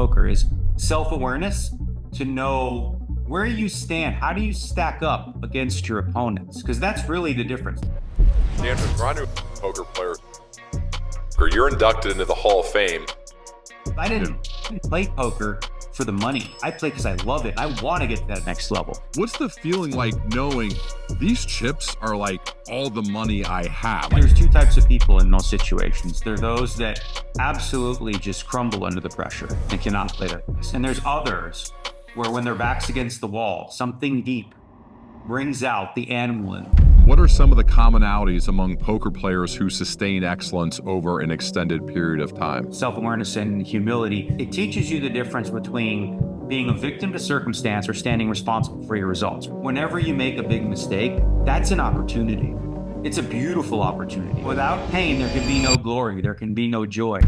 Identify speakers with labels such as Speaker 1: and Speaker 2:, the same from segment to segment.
Speaker 1: poker is self-awareness to know where you stand. How do you stack up against your opponents? Because that's really the difference.
Speaker 2: Negreanu, poker player. You're inducted into the Hall of Fame.
Speaker 1: I didn't play poker for the money. I play because I love it. I want to get to that next level.
Speaker 3: What's the feeling like knowing these chips are like all the money I have?
Speaker 1: There's two types of people in those situations. There are those that absolutely just crumble under the pressure and cannot play their best. And there's others where when their back's against the wall, something deep brings out the animal in them.
Speaker 3: What are some of the commonalities among poker players who sustain excellence over an extended period of time?
Speaker 1: Self-awareness and humility. It teaches you the difference between being a victim to circumstance or standing responsible for your results. Whenever you make a big mistake, that's an opportunity. It's a beautiful opportunity. Without pain, there can be no glory. There can be no joy.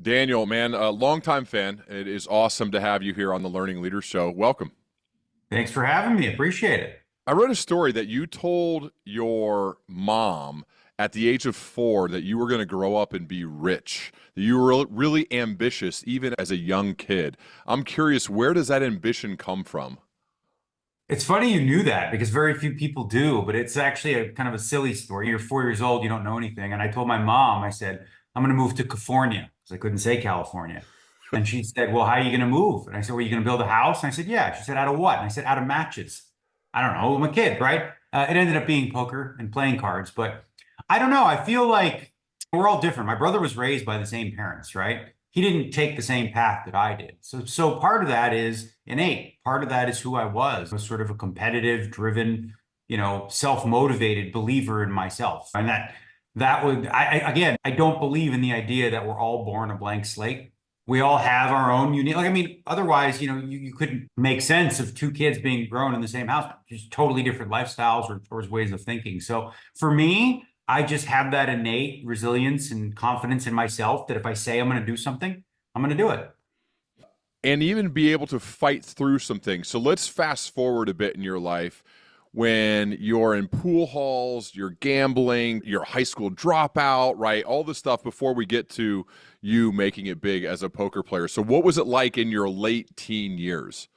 Speaker 3: Daniel, man, a longtime fan. It is awesome to have you here on the Learning Leaders Show. Welcome.
Speaker 1: Thanks for having me. Appreciate it.
Speaker 3: I read a story that you told your mom at the age of 4 that you were going to grow up and be rich, that you were really ambitious even as a young kid. I'm curious, where does that ambition come from?
Speaker 1: It's funny you knew that because very few people do, but it's actually a kind of a silly story. You're 4 years old, you don't know anything. And I told my mom, I said, I'm going to move to California because I couldn't say California. And she said, well, how are you going to move? And I said, well, are you going to build a house? And I said, yeah. She said, out of what? And I said, out of matches. I don't know. I'm a kid, right? It ended up being poker and playing cards, but I don't know. I feel like we're all different. My brother was raised by the same parents, right? He didn't take the same path that I did. So part of that is innate. Part of that is who I was. I was sort of a competitive, driven, self-motivated believer in myself. And that would, again, I don't believe in the idea that we're all born a blank slate. We all have our own unique, otherwise, you couldn't make sense of two kids being grown in the same house, just totally different lifestyles or ways of thinking. So for me, I just have that innate resilience and confidence in myself that if I say I'm going to do something, I'm going to do it.
Speaker 3: And even be able to fight through some things. So let's fast forward a bit in your life. When you're in pool halls, you're gambling, you're a high school dropout, right? All the stuff before we get to you making it big as a poker player. So what was it like in your late teen years?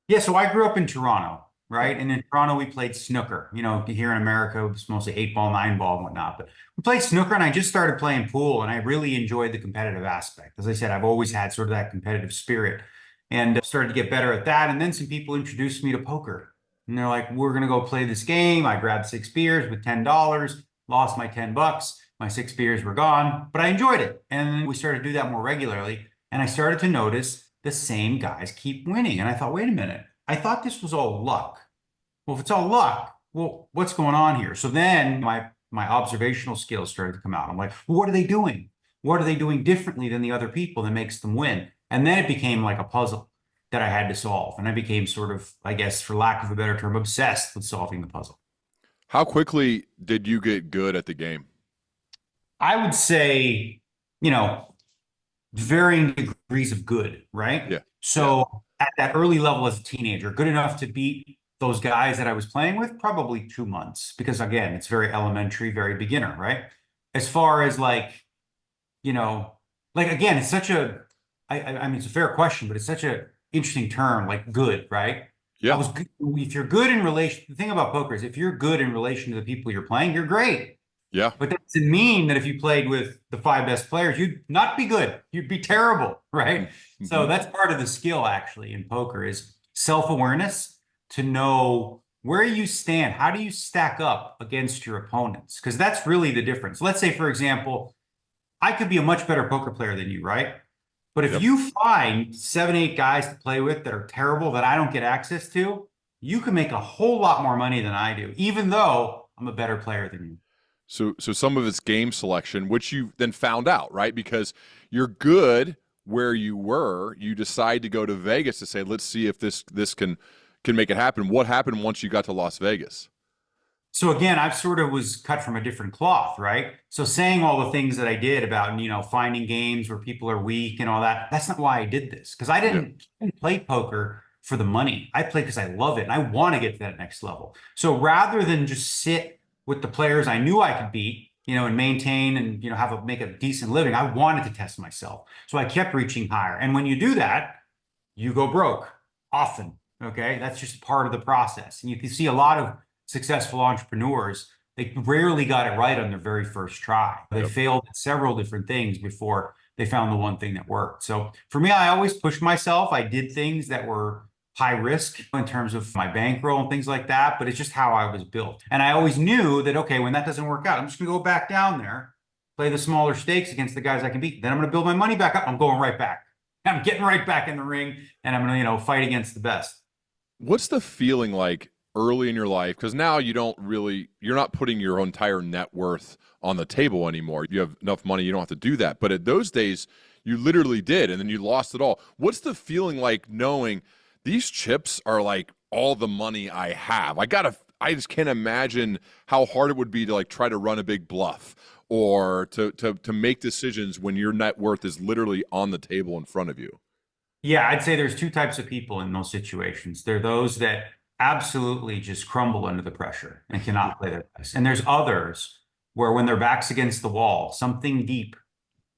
Speaker 1: Yeah, so I grew up in Toronto, right? And in Toronto, we played snooker. Here in America, it's mostly 8-ball, 9-ball and whatnot. But we played snooker and I just started playing pool and I really enjoyed the competitive aspect. As I said, I've always had sort of that competitive spirit and started to get better at that. And then some people introduced me to poker. And they're like, we're going to go play this game. I grabbed 6 beers with $10, lost my $10. My 6 beers were gone, but I enjoyed it. And we started to do that more regularly. And I started to notice the same guys keep winning. And I thought, wait a minute, I thought this was all luck. Well, if it's all luck, well, what's going on here? So then my observational skills started to come out. I'm like, well, what are they doing? What are they doing differently than the other people that makes them win? And then it became like a puzzle that I had to solve. And I became sort of, I guess, for lack of a better term, obsessed with solving the puzzle.
Speaker 3: How quickly did you get good at the game?
Speaker 1: I would say, varying degrees of good, right?
Speaker 3: Yeah.
Speaker 1: So at that early level as a teenager, good enough to beat those guys that I was playing with, probably 2 months. Because again, it's very elementary, very beginner, right? As far as again, it's such a, it's a fair question, but it's such a interesting term, like good, right?
Speaker 3: Yeah.
Speaker 1: If you're good in relation, the thing about poker is if you're good in relation to the people you're playing, you're great.
Speaker 3: Yeah.
Speaker 1: But that doesn't mean that if you played with the 5 best players, you'd not be good. You'd be terrible, right? Mm-hmm. So that's part of the skill actually in poker is self-awareness to know where you stand. How do you stack up against your opponents? Because that's really the difference. Let's say, for example, I could be a much better poker player than you, right? But if you find 7, 8 guys to play with that are terrible that I don't get access to, you can make a whole lot more money than I do, even though I'm a better player than you.
Speaker 3: So some of it's game selection, which you then found out, right? Because you're good where you were. You decide to go to Vegas to say, let's see if this can make it happen. What happened once you got to Las Vegas?
Speaker 1: So again, I've sort of was cut from a different cloth, right? So saying all the things that I did about, finding games where people are weak and all that, that's not why I did this. Because I didn't play poker for the money. I play because I love it and I want to get to that next level. So rather than just sit with the players I knew I could beat, and maintain and, make a decent living. I wanted to test myself. So I kept reaching higher. And when you do that, you go broke often. Okay. That's just part of the process. And you can see a lot of successful entrepreneurs, they rarely got it right on their very first try. They failed at several different things before they found the one thing that worked. So for me, I always pushed myself. I did things that were high risk in terms of my bankroll and things like that, but it's just how I was built. And I always knew that, okay, when that doesn't work out, I'm just gonna go back down there, play the smaller stakes against the guys I can beat. Then I'm gonna build my money back up. I'm going right back. I'm getting right back in the ring, and I'm gonna, fight against the best.
Speaker 3: What's the feeling like early in your life? Because now you're not putting your entire net worth on the table anymore. You have enough money, you don't have to do that. But at those days, you literally did, and then you lost it all. What's the feeling like knowing these chips are like all the money I have? I just can't imagine how hard it would be to like try to run a big bluff or to make decisions when your net worth is literally on the table in front of you.
Speaker 1: Yeah, I'd say there's two types of people in those situations. There are those that absolutely just crumble under the pressure and cannot play their best. And there's others where when their back's against the wall, something deep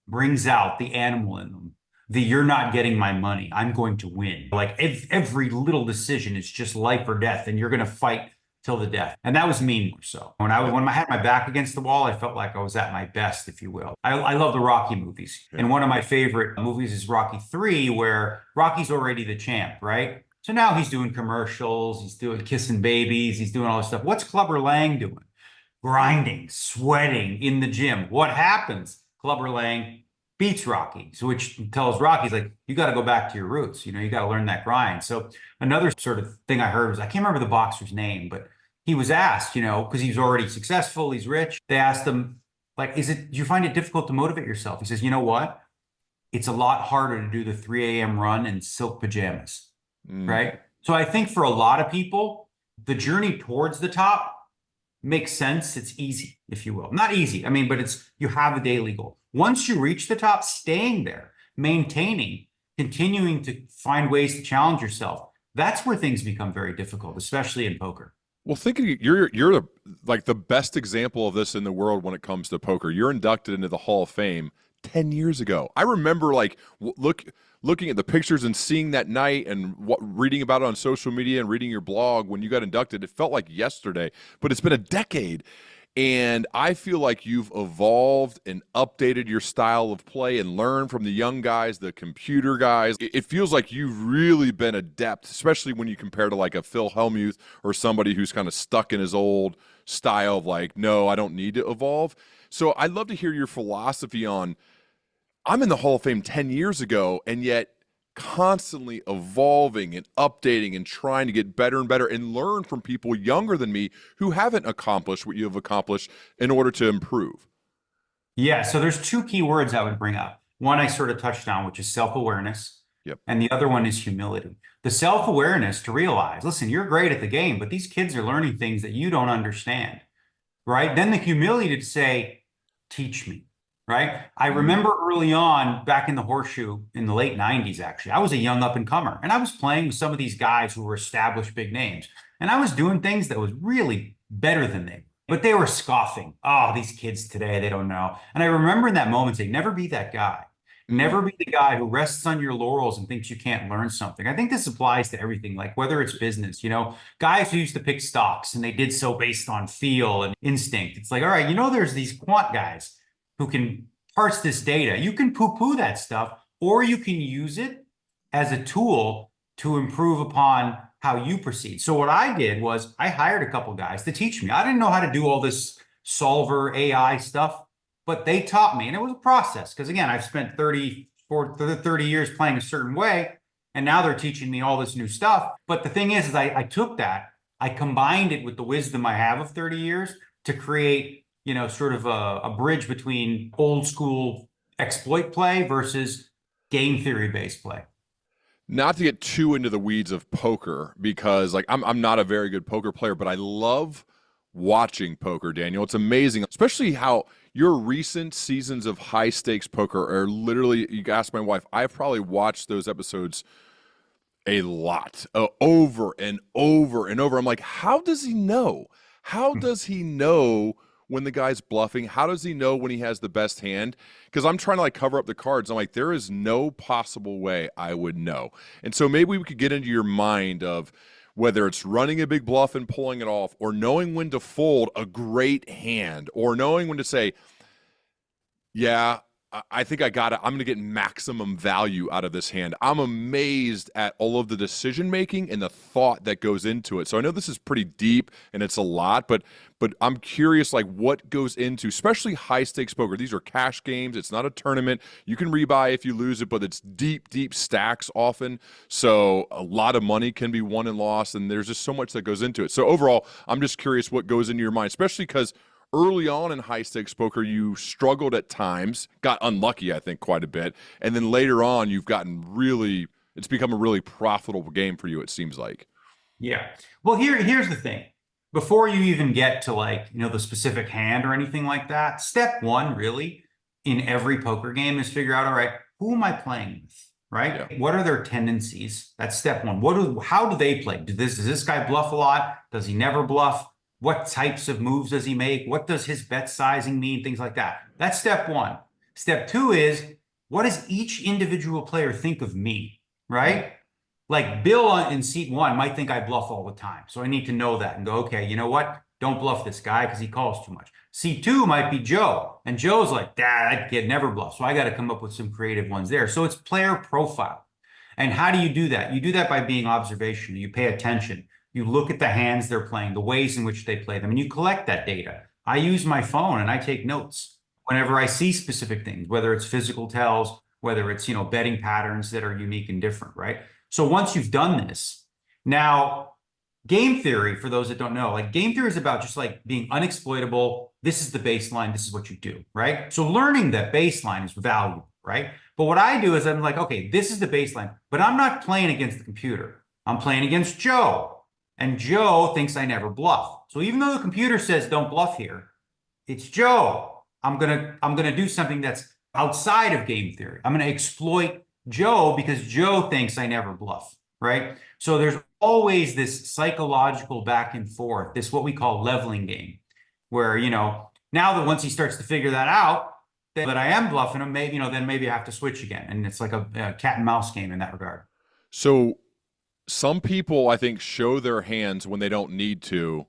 Speaker 1: brings out the animal in them. You're not getting my money. I'm going to win. Like every little decision is just life or death, and you're going to fight till the death. And that was me more so. When I had my back against the wall, I felt like I was at my best, if you will. I love the Rocky movies. And one of my favorite movies is Rocky 3, where Rocky's already the champ, right? So now he's doing commercials, he's doing kissing babies, he's doing all this stuff. What's Clubber Lang doing? Grinding, sweating in the gym. What happens? Clubber Lang beats Rocky, so which tells Rocky, he's like, you got to go back to your roots. You got to learn that grind. So another sort of thing I heard was, I can't remember the boxer's name, but he was asked, because he was already successful, he's rich. They asked him, like, do you find it difficult to motivate yourself? He says, you know what? It's a lot harder to do the 3 a.m. run in silk pajamas, right? So I think for a lot of people, the journey towards the top makes sense. It's easy, if you will. Not easy, but you have a daily goal. Once you reach the top, staying there, maintaining, continuing to find ways to challenge yourself, that's where things become very difficult, especially in poker.
Speaker 3: Well, thinking you're like the best example of this in the world when it comes to poker. You're inducted into the Hall of Fame 10 years ago. I remember like looking at the pictures and seeing that night and reading about it on social media and reading your blog when you got inducted. It felt like yesterday, but it's been a decade. And I feel like you've evolved and updated your style of play and learned from the young guys, the computer guys. It feels like you've really been adept, especially when you compare to like a Phil Hellmuth or somebody who's kind of stuck in his old style of like, no, I don't need to evolve. So I'd love to hear your philosophy on, I'm in the Hall of Fame 10 years ago, and yet constantly evolving and updating and trying to get better and better and learn from people younger than me who haven't accomplished what you have accomplished in order to improve.
Speaker 1: Yeah, so there's two key words I would bring up. One I sort of touched on, which is self-awareness.
Speaker 3: Yep.
Speaker 1: And the other one is humility. The self-awareness to realize, listen, you're great at the game, but these kids are learning things that you don't understand, right? Then the humility to say, teach me. Right. I remember early on back in the horseshoe in the late 90s, actually, I was a young up and comer and I was playing with some of these guys who were established big names. And I was doing things that was really better than they, but they were scoffing. Oh, these kids today, they don't know. And I remember in that moment saying, never be that guy. Never be the guy who rests on your laurels and thinks you can't learn something. I think this applies to everything, like whether it's business, guys who used to pick stocks and they did so based on feel and instinct. It's like, all right, there's these quant guys who can parse this data. You can poo-poo that stuff, or you can use it as a tool to improve upon how you proceed. So what I did was I hired a couple guys to teach me. I didn't know how to do all this solver AI stuff, but they taught me. And it was a process because, again, I've spent 30 years playing a certain way, and now they're teaching me all this new stuff. But the thing is I took that, I combined it with the wisdom I have of 30 years to create sort of a bridge between old school exploit play versus game theory based play.
Speaker 3: Not to get too into the weeds of poker, because like I'm not a very good poker player, but I love watching poker, Daniel. It's amazing, especially how your recent seasons of high stakes poker are literally, you ask my wife, I've probably watched those episodes a lot, over and over and over. I'm like, how does he know? How does he know when the guy's bluffing? How does he know when he has the best hand? Because I'm trying to like cover up the cards. I'm like, there is no possible way I would know. And so maybe we could get into your mind of whether it's running a big bluff and pulling it off, or knowing when to fold a great hand, or knowing when to say, yeah, I think I got it. I'm going to get maximum value out of this hand. I'm amazed at all of the decision making and the thought that goes into it. So I know this is pretty deep and it's a lot, but I'm curious, like, what goes into, especially high stakes poker. These are cash games. It's not a tournament. You can rebuy if you lose it, but it's deep stacks often. So a lot of money can be won and lost, and there's just so much that goes into it. So overall, I'm just curious what goes into your mind, especially because early on in high stakes poker, you struggled at times, got unlucky, I think, quite a bit. And then later on, you've gotten really, it's become a really profitable game for you, it seems like.
Speaker 1: Yeah. Well, here's the thing. Before you even get to like, the specific hand or anything like that, step one really in every poker game is figure out, all right, who am I playing with? Right? Yeah. What are their tendencies? That's step one. How do they play? Does this guy bluff a lot? Does he never bluff? What types of moves does he make? What does his bet sizing mean? Things like that. That's step one. Step two is, what does each individual player think of me, right? Like Bill in seat one might think I bluff all the time. So I need to know that and go, okay, you know what? Don't bluff this guy because he calls too much. Seat two might be Joe. And Joe's like, that kid never bluffs. So I got to come up with some creative ones there. So it's player profile. And how do you do that? You do that by being observational. You pay attention. You look at the hands they're playing, the ways in which they play them, and you collect that data. I use my phone and I take notes whenever I see specific things, whether it's physical tells, whether it's, betting patterns that are unique and different, right? So once you've done this, now game theory, for those that don't know, like game theory is about just like being unexploitable. This is the baseline. This is what you do, right? So learning that baseline is valuable, right? But what I do is I'm like, okay, this is the baseline, but I'm not playing against the computer. I'm playing against Joe. And Joe thinks I never bluff. So even though the computer says don't bluff here, it's Joe. I'm gonna do something that's outside of game theory. I'm gonna exploit Joe because Joe thinks I never bluff, right? So there's always this psychological back and forth, this what we call leveling game, where now that once he starts to figure that out, that I am bluffing him, maybe then maybe I have to switch again, and it's like a cat and mouse game in that regard.
Speaker 3: So some people, I think, show their hands when they don't need to,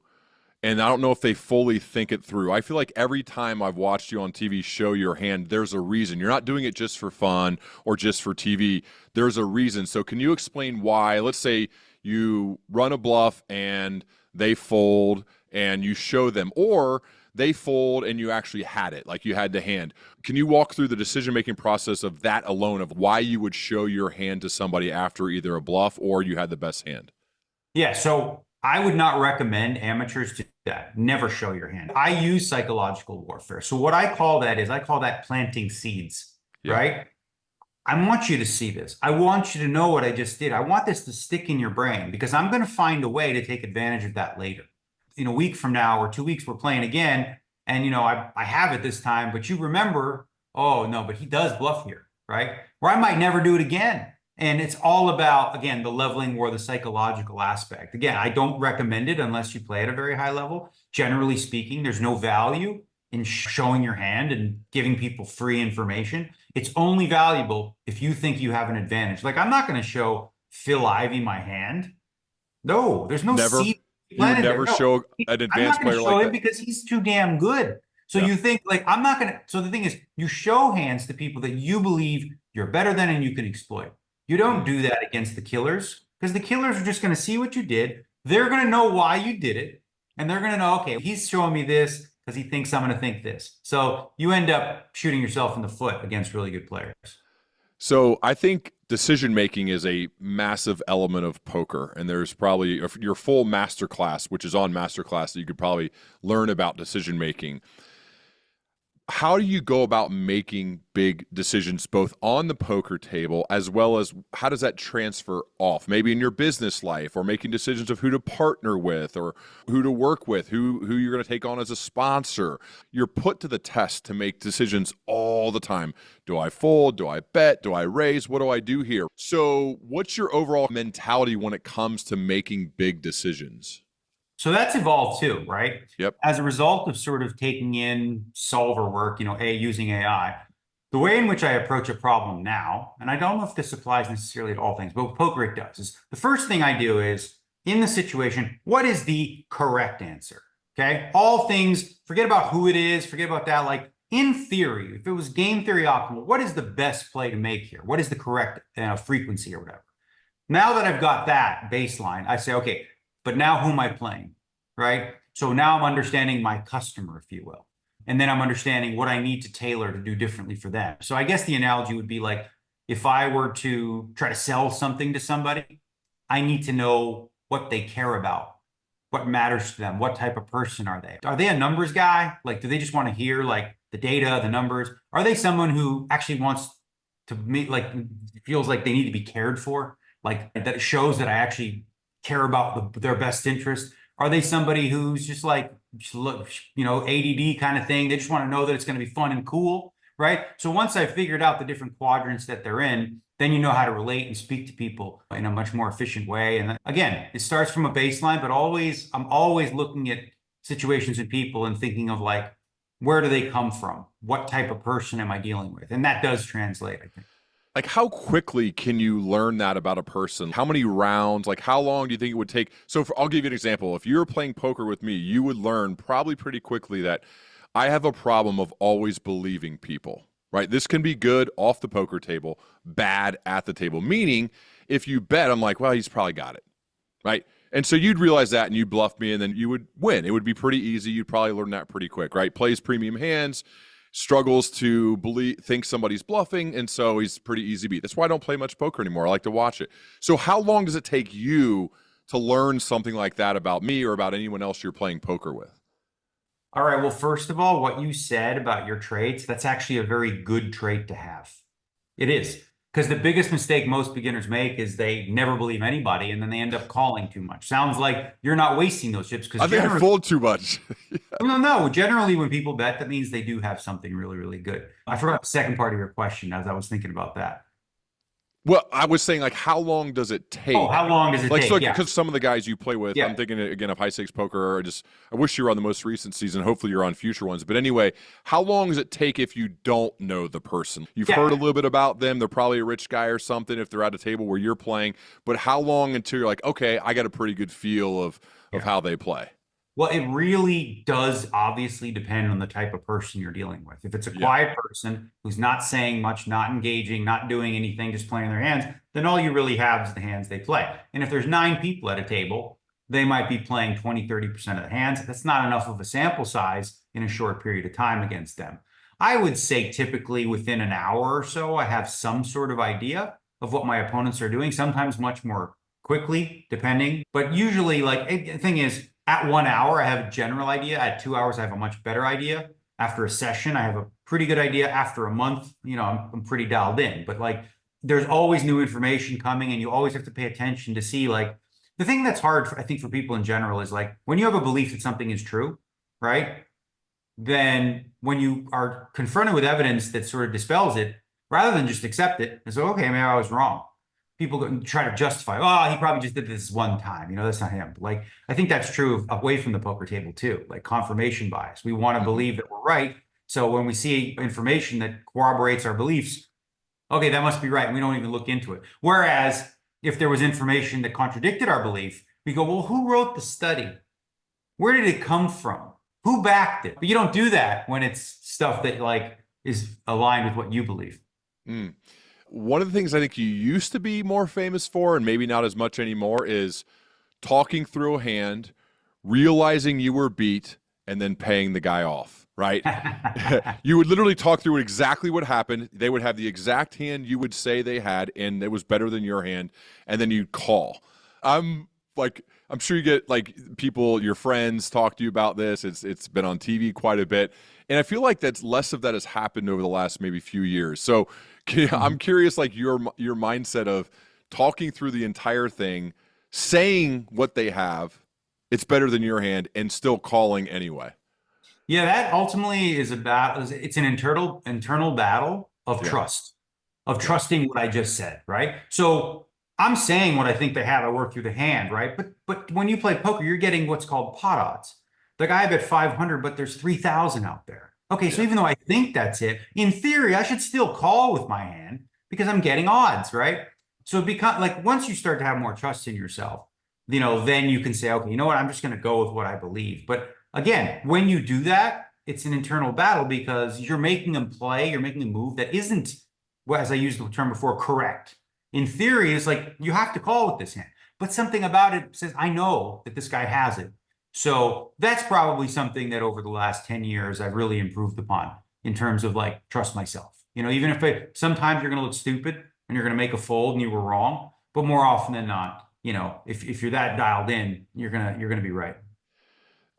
Speaker 3: and I don't know if they fully think it through. I feel like every time I've watched you on TV show your hand, there's a reason. You're not doing it just for fun or just for TV. There's a reason. So can you explain why? Let's say you run a bluff and they fold and you show them, or they fold and you actually had it, like you had the hand. Can you walk through the decision-making process of that alone, of why you would show your hand to somebody after either a bluff or you had the best hand?
Speaker 1: Yeah, so I would not recommend amateurs to do that. Never show your hand. I use psychological warfare. So what I call that planting seeds, right? I want you to see this. I want you to know what I just did. I want this to stick in your brain because I'm going to find a way to take advantage of that later. In a week from now or 2 weeks, we're playing again. And, I have it this time, but you remember, oh, no, but he does bluff here, right? Or I might never do it again. And it's all about, again, the leveling war, the psychological aspect. Again, I don't recommend it unless you play at a very high level. Generally speaking, there's no value in showing your hand and giving people free information. It's only valuable if you think you have an advantage. Like, I'm not going to show Phil Ivey my hand. No, there's no seed.
Speaker 3: You would never show an advanced player like that
Speaker 1: because he's too damn good. So you think like, I'm not going to. So the thing is, you show hands to people that you believe you're better than and you can exploit. You don't do that against the killers because the killers are just going to see what you did. They're going to know why you did it. And they're going to know, okay, he's showing me this because he thinks I'm going to think this. So you end up shooting yourself in the foot against really good players.
Speaker 3: So I think decision-making is a massive element of poker, and there's probably your full masterclass, which is on masterclass, that you could probably learn about decision-making. How do you go about making big decisions both on the poker table as well as how does that transfer off? Maybe in your business life or making decisions of who to partner with or who to work with, who you're going to take on as a sponsor. You're put to the test to make decisions all the time. Do I fold? Do I bet? Do I raise? What do I do here? So what's your overall mentality when it comes to making big decisions?
Speaker 1: So that's evolved too, right?
Speaker 3: Yep.
Speaker 1: As a result of sort of taking in solver work, using AI, the way in which I approach a problem now, and I don't know if this applies necessarily to all things, but with poker it does, is the first thing I do is in the situation, what is the correct answer? Okay. All things, forget about who it is, forget about that. Like in theory, if it was game theory optimal, what is the best play to make here? What is the correct frequency or whatever? Now that I've got that baseline, I say, okay, but now who am I playing? Right. So now I'm understanding my customer, if you will. And then I'm understanding what I need to tailor to do differently for them. So I guess the analogy would be like if I were to try to sell something to somebody, I need to know what they care about, what matters to them, what type of person are they? Are they a numbers guy? Like, do they just want to hear like the data, the numbers? Are they someone who actually wants to meet, like, feels like they need to be cared for? Like that shows that I actually care about their best interest? Are they somebody who's just like, look, ADD kind of thing? They just want to know that it's going to be fun and cool, right? So once I've figured out the different quadrants that they're in, then you know how to relate and speak to people in a much more efficient way. And again, it starts from a baseline, but I'm always looking at situations and people and thinking of like, where do they come from? What type of person am I dealing with? And that does translate, I think.
Speaker 3: Like, how quickly can you learn that about a person? How many rounds? Like, how long do you think it would take? So I'll give you an example. If you're playing poker with me, you would learn probably pretty quickly that I have a problem of always believing people, right? This can be good off the poker table, bad at the table. Meaning, if you bet, I'm like, well, he's probably got it, right? And so you'd realize that and you'd bluff me and then you would win. It would be pretty easy. You'd probably learn that pretty quick, right? Plays premium hands, struggles to think somebody's bluffing, and so he's pretty easy beat. That's why I don't play much poker anymore. I like to watch it. So how long does it take you to learn something like that about me or about anyone else you're playing poker with?
Speaker 1: All right. Well, first of all, what you said about your traits, that's actually a very good trait to have. It is. Because the biggest mistake most beginners make is they never believe anybody and then they end up calling too much. Sounds like you're not wasting those chips.
Speaker 3: I think I fold too much.
Speaker 1: No. Generally, when people bet, that means they do have something really, really good. I forgot the second part of your question as I was thinking about that.
Speaker 3: Well, I was saying, like, how long does it take?
Speaker 1: Oh, how long does it take?
Speaker 3: So,
Speaker 1: Yeah.
Speaker 3: because some of the guys you play with,
Speaker 1: Yeah.
Speaker 3: I'm thinking again of high stakes poker, or I wish you were on the most recent season. Hopefully, you're on future ones. But anyway, how long does it take if you don't know the person? You've heard a little bit about them. They're probably a rich guy or something if they're at a table where you're playing. But how long until you're like, okay, I got a pretty good feel of how they play?
Speaker 1: Well, it really does obviously depend on the type of person you're dealing with. If it's a quiet person who's not saying much, not engaging, not doing anything, just playing their hands, then all you really have is the hands they play. And if there's 9 people at a table, they might be playing 20, 30% of the hands. That's not enough of a sample size in a short period of time against them. I would say typically within an hour or so, I have some sort of idea of what my opponents are doing, sometimes much more quickly, depending. But usually, like, the thing is, at 1 hour, I have a general idea. At 2 hours, I have a much better idea. After a session, I have a pretty good idea. After a month, I'm pretty dialed in. But like, there's always new information coming, and you always have to pay attention to see, like, the thing that's hard, I think, for people in general is like, when you have a belief that something is true, right? Then when you are confronted with evidence that sort of dispels it, rather than just accept it and say, okay, maybe I was wrong. People go and try to justify, oh, he probably just did this one time. That's not him. Like, I think that's true away from the poker table too, like confirmation bias. We want to believe that we're right. So when we see information that corroborates our beliefs, okay, that must be right. And we don't even look into it. Whereas if there was information that contradicted our belief, we go, well, who wrote the study? Where did it come from? Who backed it? But you don't do that when it's stuff that like is aligned with what you believe.
Speaker 3: Mm. One of the things I think you used to be more famous for, and maybe not as much anymore, is talking through a hand, realizing you were beat, and then paying the guy off, right? You would literally talk through exactly what happened. They would have the exact hand you would say they had, and it was better than your hand, and then you'd call. I'm sure you get like people, your friends talk to you about this. It's been on TV quite a bit. And I feel like that's less of that has happened over the last maybe few years. So I'm curious, like your mindset of talking through the entire thing, saying what they have, it's better than your hand, and still calling anyway.
Speaker 1: Yeah, that ultimately is it's an internal battle of trust, of trusting what I just said, right? So I'm saying what I think they have. I work through the hand, right? But when you play poker, you're getting what's called pot odds. Like I have at 500, but there's 3,000 out there. Okay, so
Speaker 3: Yeah.
Speaker 1: even though I think that's it, in theory, I should still call with my hand because I'm getting odds, right? So it becomes like once you start to have more trust in yourself, then you can say, okay, you know what? I'm just going to go with what I believe. But again, when you do that, it's an internal battle because you're making them play, you're making a move that isn't, well, as I used the term before, correct. In theory, it's like you have to call with this hand, but something about it says, I know that this guy has it. So that's probably something that over the last 10 years I've really improved upon in terms of like trust myself. Even if sometimes you're going to look stupid and you're going to make a fold and you were wrong, but more often than not, if you're that dialed in, you're gonna be right.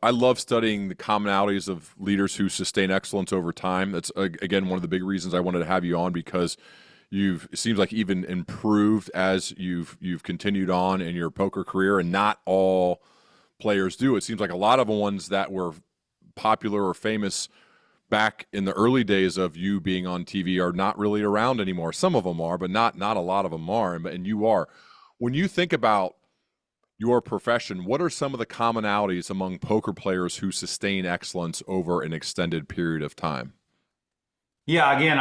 Speaker 3: I love studying the commonalities of leaders who sustain excellence over time. That's again one of the big reasons I wanted to have you on, because it seems like even improved as you've continued on in your poker career, and not all players do. It seems like a lot of the ones that were popular or famous back in the early days of you being on TV are not really around anymore. Some of them are, but not a lot of them are, and you are. When you think about your profession, what are some of the commonalities among poker players who sustain excellence over an extended period of time?
Speaker 1: Yeah, again,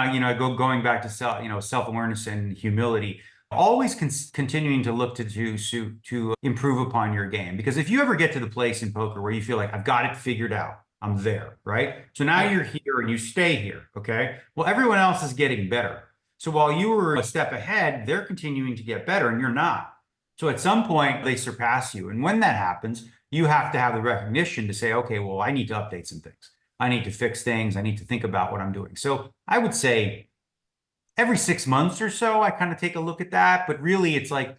Speaker 1: going back to self-awareness and humility, always continuing to look to improve upon your game. Because if you ever get to the place in poker where you feel like I've got it figured out, I'm there, right? So now you're here and you stay here, okay? Well, everyone else is getting better. So while you were a step ahead, they're continuing to get better and you're not. So at some point they surpass you. And when that happens, you have to have the recognition to say, okay, well, I need to update some things. I need to fix things. I need to think about what I'm doing. So I would say every 6 months or so, I kind of take a look at that. But really, it's like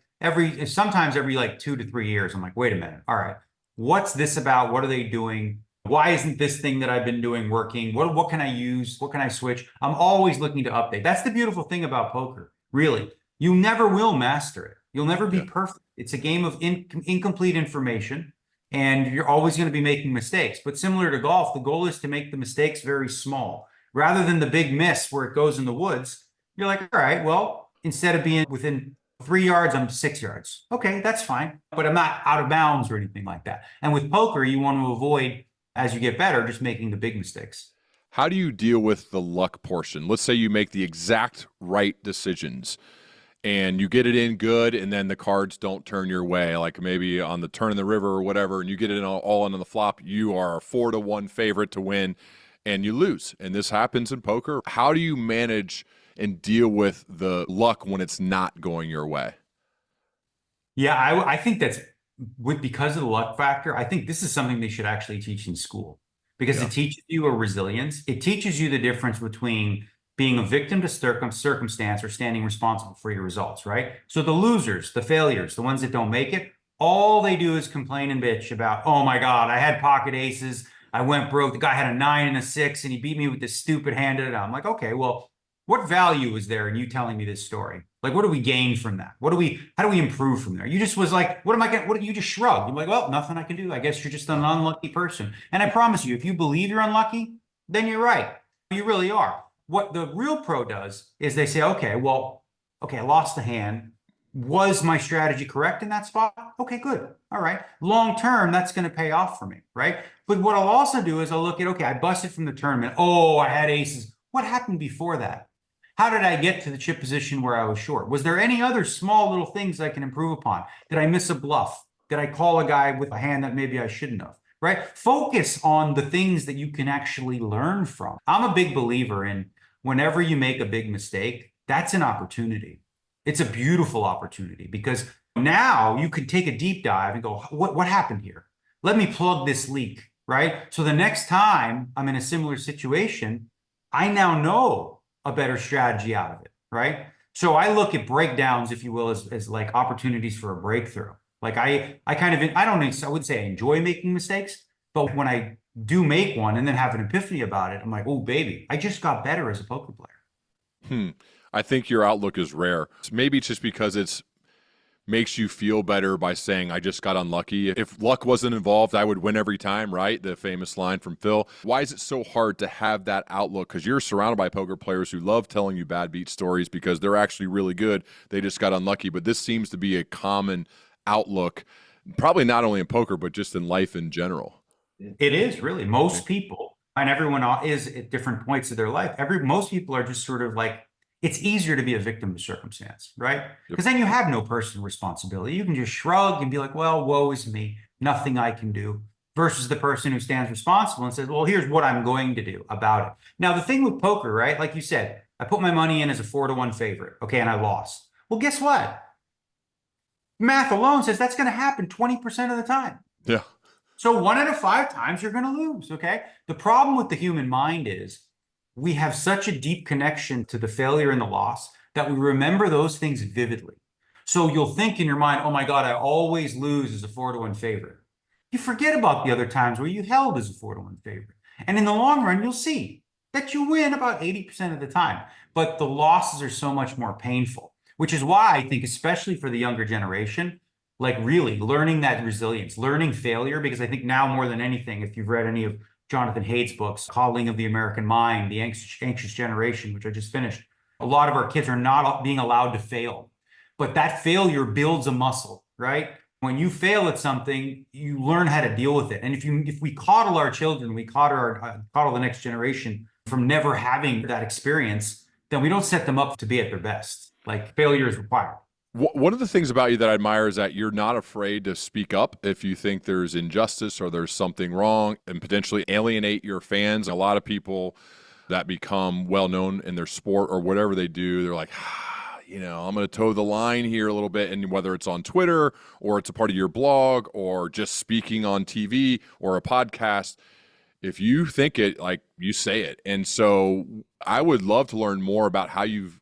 Speaker 1: sometimes every like 2 to 3 years, I'm like, wait a minute. All right, what's this about? What are they doing? Why isn't this thing that I've been doing working? What can I use? What can I switch? I'm always looking to update. That's the beautiful thing about poker. Really, you never will master it. You'll never be
Speaker 3: Yeah.
Speaker 1: perfect. It's a game of incomplete information and you're always going to be making mistakes. But similar to golf, the goal is to make the mistakes very small rather than the big miss where it goes in the woods. You're like, all right, well, instead of being within 3 yards, I'm 6 yards. Okay, that's fine. But I'm not out of bounds or anything like that. And with poker, you want to avoid, as you get better, just making the big mistakes.
Speaker 3: How do you deal with the luck portion? Let's say you make the exact right decisions and you get it in good, and then the cards don't turn your way, like maybe on the turn in the river or whatever, and you get it all in on the flop. You are a 4-1 favorite to win, and you lose. And this happens in poker. How do you manage and deal with the luck when it's not going your way?
Speaker 1: Yeah, I think because of the luck factor, I think this is something they should actually teach in school because
Speaker 3: Yeah.
Speaker 1: it teaches you a resilience. It teaches you the difference between being a victim to circumstance or standing responsible for your results, right? So the losers, the failures, the ones that don't make it, all they do is complain and bitch about, oh my God, I had pocket aces. I went broke. The guy had a 9 and a 6 and he beat me with this stupid hand. I'm like, okay, well, what value is there in you telling me this story? Like, what do we gain from that? How do we improve from there? You just was like, what you just shrugged. You're like, well, nothing I can do. I guess you're just an unlucky person. And I promise you, if you believe you're unlucky, then you're right. You really are. What the real pro does is they say, okay, well, okay, I lost the hand. Was my strategy correct in that spot? Okay, good. All right. Long term, that's going to pay off for me, right? But what I'll also do is I'll look at, okay, I busted from the tournament. Oh, I had aces. What happened before that? How did I get to the chip position where I was short? Was there any other small little things I can improve upon? Did I miss a bluff? Did I call a guy with a hand that maybe I shouldn't have? Right? Focus on the things that you can actually learn from. I'm a big believer in whenever you make a big mistake, that's an opportunity. It's a beautiful opportunity because now you could take a deep dive and go, what happened here? Let me plug this leak, right? So the next time I'm in a similar situation, I now know a better strategy out of it, right? So I look at breakdowns, if you will, as like opportunities for a breakthrough. Like I wouldn't say I enjoy making mistakes, but when I do make one and then have an epiphany about it, I'm like, oh baby, I just got better as a poker player.
Speaker 3: I think your outlook is rare. Maybe it's just because it's makes you feel better by saying, I just got unlucky. If luck wasn't involved, I would win every time, right? The famous line from Phil. Why is it so hard to have that outlook? Because you're surrounded by poker players who love telling you bad beat stories because they're actually really good. They just got unlucky. But this seems to be a common outlook, probably not only in poker, but just in life in general.
Speaker 1: It is really most people, and everyone is at different points of their life. Most people are just sort of like, it's easier to be a victim of circumstance, right? Because then you have no personal responsibility. You can just shrug and be like, well, woe is me, nothing I can do, versus the person who stands responsible and says, well, here's what I'm going to do about it. Now, the thing with poker, right? Like you said, I put my money in as a 4-1 favorite. Okay. And I lost. Well, guess what? Math alone says that's going to happen 20% of the time.
Speaker 3: Yeah.
Speaker 1: So 1 out of 5 times you're going to lose. Okay. The problem with the human mind is we have such a deep connection to the failure and the loss that we remember those things vividly. So you'll think in your mind, oh my God, I always lose as a 4-1 favorite. You forget about the other times where you held as a 4-1 favorite. And in the long run, you'll see that you win about 80% of the time. But the losses are so much more painful, which is why I think, especially for the younger generation, like really learning that resilience, learning failure, because I think now more than anything, if you've read any of Jonathan Haidt's books, Coddling of the American Mind, The Anxious Generation, which I just finished, a lot of our kids are not being allowed to fail. But that failure builds a muscle, right? When you fail at something, you learn how to deal with it. And if we coddle our children, we coddle the next generation from never having that experience, then we don't set them up to be at their best. Like failure is required.
Speaker 3: One of the things about you that I admire is that you're not afraid to speak up if you think there's injustice or there's something wrong and potentially alienate your fans. A lot of people that become well-known in their sport or whatever they do, they're like, I'm going to toe the line here a little bit. And whether it's on Twitter or it's a part of your blog or just speaking on TV or a podcast, if you think it, like, you say it. And so I would love to learn more about how you've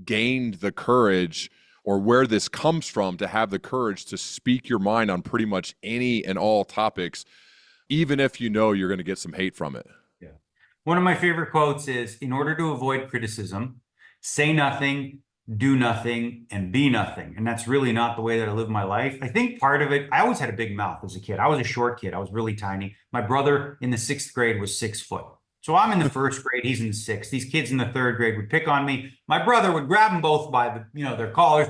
Speaker 3: gained the courage or where this comes from to have the courage to speak your mind on pretty much any and all topics, even if you know you're going to get some hate from it.
Speaker 1: Yeah. One of my favorite quotes is, in order to avoid criticism, say nothing, do nothing, and be nothing. And that's really not the way that I live my life. I think part of it, I always had a big mouth as a kid. I was a short kid. I was really tiny. My brother in the 6th grade was 6 foot. So I'm in the 1st grade, he's in the 6th. These kids in the 3rd grade would pick on me. My brother would grab them both by their collars,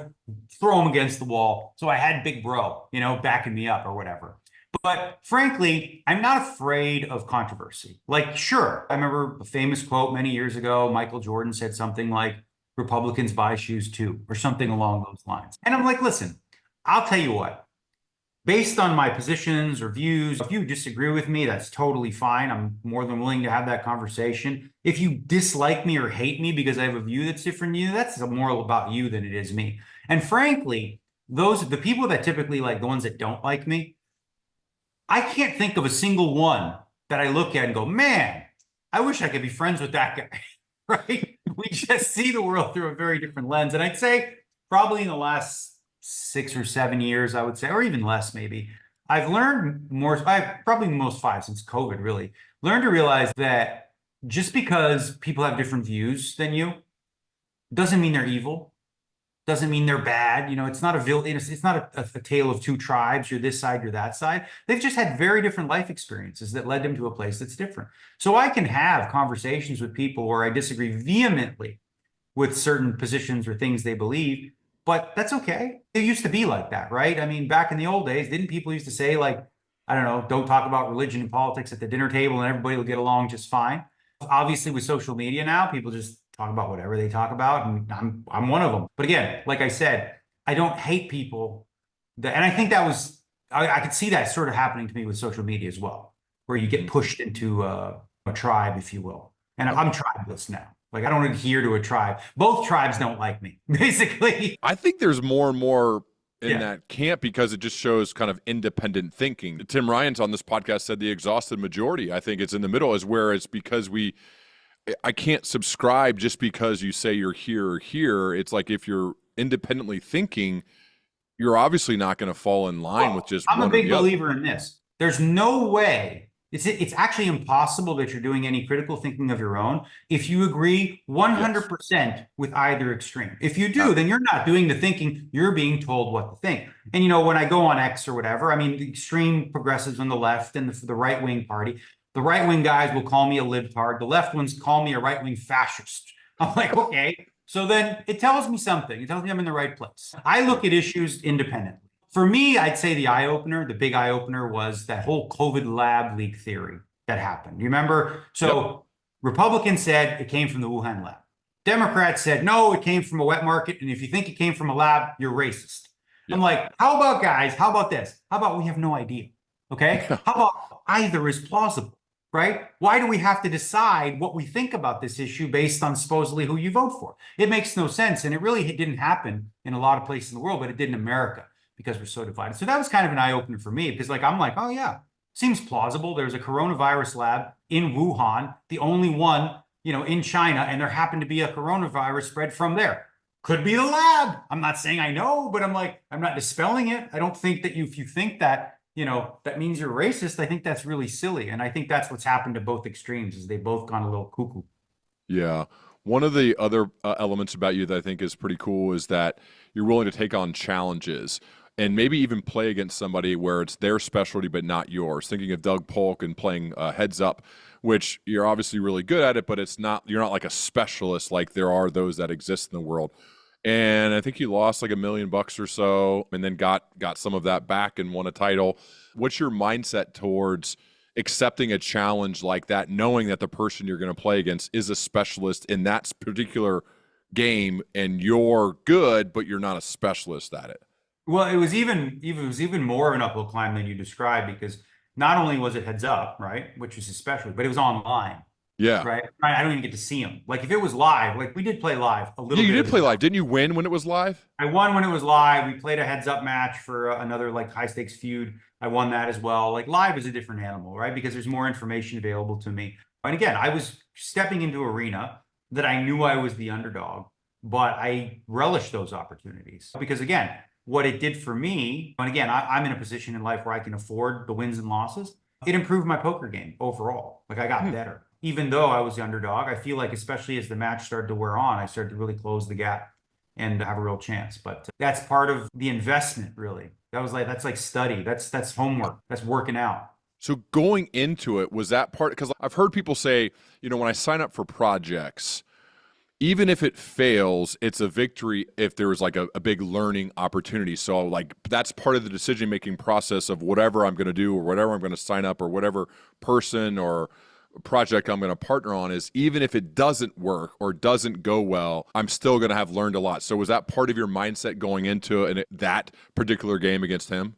Speaker 1: throw them against the wall. So I had big bro, backing me up or whatever. But frankly, I'm not afraid of controversy. Like, sure, I remember a famous quote many years ago. Michael Jordan said something like, Republicans buy shoes too, or something along those lines. And I'm like, listen, I'll tell you what. Based on my positions or views, if you disagree with me, that's totally fine. I'm more than willing to have that conversation. If you dislike me or hate me because I have a view that's different than you, that's more about you than it is me. And frankly, the people that typically like the ones that don't like me, I can't think of a single one that I look at and go, man, I wish I could be friends with that guy, right? We just see the world through a very different lens. And I'd say probably in the last 6 or 7 years, I would say, or even less maybe, I've learned more, probably most 5 since COVID really, learned to realize that just because people have different views than you doesn't mean they're evil, doesn't mean they're bad. It's not it's not a tale of 2 tribes. You're this side, you're that side. They've just had very different life experiences that led them to a place that's different. So I can have conversations with people where I disagree vehemently with certain positions or things they believe, but that's okay. It used to be like that, right? I mean, back in the old days, didn't people used to say, like, I don't know, don't talk about religion and politics at the dinner table and everybody will get along just fine? Obviously, with social media now, people just talk about whatever they talk about, and I'm one of them. But again, like I said, I don't hate people. And I think I could see that sort of happening to me with social media as well, where you get pushed into a tribe, if you will. And I'm tribeless now. Like, I don't adhere to a tribe. Both tribes don't like me, basically.
Speaker 3: I think there's more and more in that camp because it just shows kind of independent thinking. Tim Ryan's on this podcast said the exhausted majority. I think it's in the middle, is where it's because I can't subscribe just because you say you're here or here. It's like, if you're independently thinking, you're obviously not going to fall in line with just
Speaker 1: I'm a big believer in this. There's no way It's actually impossible that you're doing any critical thinking of your own if you agree
Speaker 3: Yes.
Speaker 1: 100% with either extreme. If you
Speaker 3: Uh,
Speaker 1: do, then you're not doing the thinking, you're being told what to think. And when I go on X or whatever, I mean, the extreme progressives on the left and the right wing party, the right wing guys will call me a libtard, the left ones call me a right wing fascist. I'm like, okay. So then it tells me something. It tells me I'm in the right place. I look at issues independently. For me, I'd say the eye opener, the big eye opener was that whole COVID lab leak theory that happened. You remember?
Speaker 3: yep.
Speaker 1: So Republicans said it came from the Wuhan lab. Democrats said, no, it came from a wet market. And if you think it came from a lab, you're racist. I'm
Speaker 3: Yeah.
Speaker 1: like, how about guys? How about this? How about we have no idea? Okay. How about either is plausible, right? Why do we have to decide what we think about this issue based on supposedly who you vote for? It makes no sense. And it really didn't happen in a lot of places in the world, but it did in America because we're so divided. So that was kind of an eye opener for me because, like, I'm like, oh, yeah, seems plausible. There's a coronavirus lab in Wuhan, the only one, in China, and there happened to be a coronavirus spread from there. Could be the lab. I'm not saying I know, but I'm like, I'm not dispelling it. I don't think that if you think that, that means you're racist. I think that's really silly. And I think that's what's happened to both extremes is they've both gone a little cuckoo.
Speaker 3: Yeah. One of the other elements about you that I think is pretty cool is that you're willing to take on challenges and maybe even play against somebody where it's their specialty but not yours. Thinking of Doug Polk and playing Heads Up, which you're obviously really good at it, but you're not like a specialist like there are those that exist in the world. And I think you lost like $1 million or so, and then got some of that back and won a title. What's your mindset towards accepting a challenge like that, knowing that the person you're going to play against is a specialist in that particular game, and you're good, but you're not a specialist at it?
Speaker 1: Well, it was even more of an uphill climb than you described because not only was it Heads Up, right, which is especially, but it was online,
Speaker 3: Yeah.
Speaker 1: right? I don't even get to see them. Like if it was live, like we did play live a
Speaker 3: Yeah,
Speaker 1: little
Speaker 3: you
Speaker 1: bit
Speaker 3: did
Speaker 1: of
Speaker 3: play
Speaker 1: it.
Speaker 3: live. Didn't you win when it was live?
Speaker 1: I won when it was live. We played a Heads Up match for another like high stakes feud. I won that as well. Like live is a different animal, right? Because there's more information available to me. And again, I was stepping into arena that I knew I was the underdog, but I relished those opportunities because again, what it did for me, and again, I'm in a position in life where I can afford the wins and losses. It improved my poker game overall. Like I got
Speaker 3: Hmm.
Speaker 1: better. Even though I was the underdog, I feel like especially as the match started to wear on, I started to really close the gap and have a real chance. But that's part of the investment, really. That's like study. That's homework. That's working out.
Speaker 3: So going into it, was that part? Because I've heard people say, when I sign up for projects, even if it fails, it's a victory if there was like a big learning opportunity. So like that's part of the decision-making process of whatever I'm going to do or whatever I'm going to sign up or whatever person or project I'm going to partner on is even if it doesn't work or doesn't go well, I'm still going to have learned a lot. So was that part of your mindset going into that particular game against him?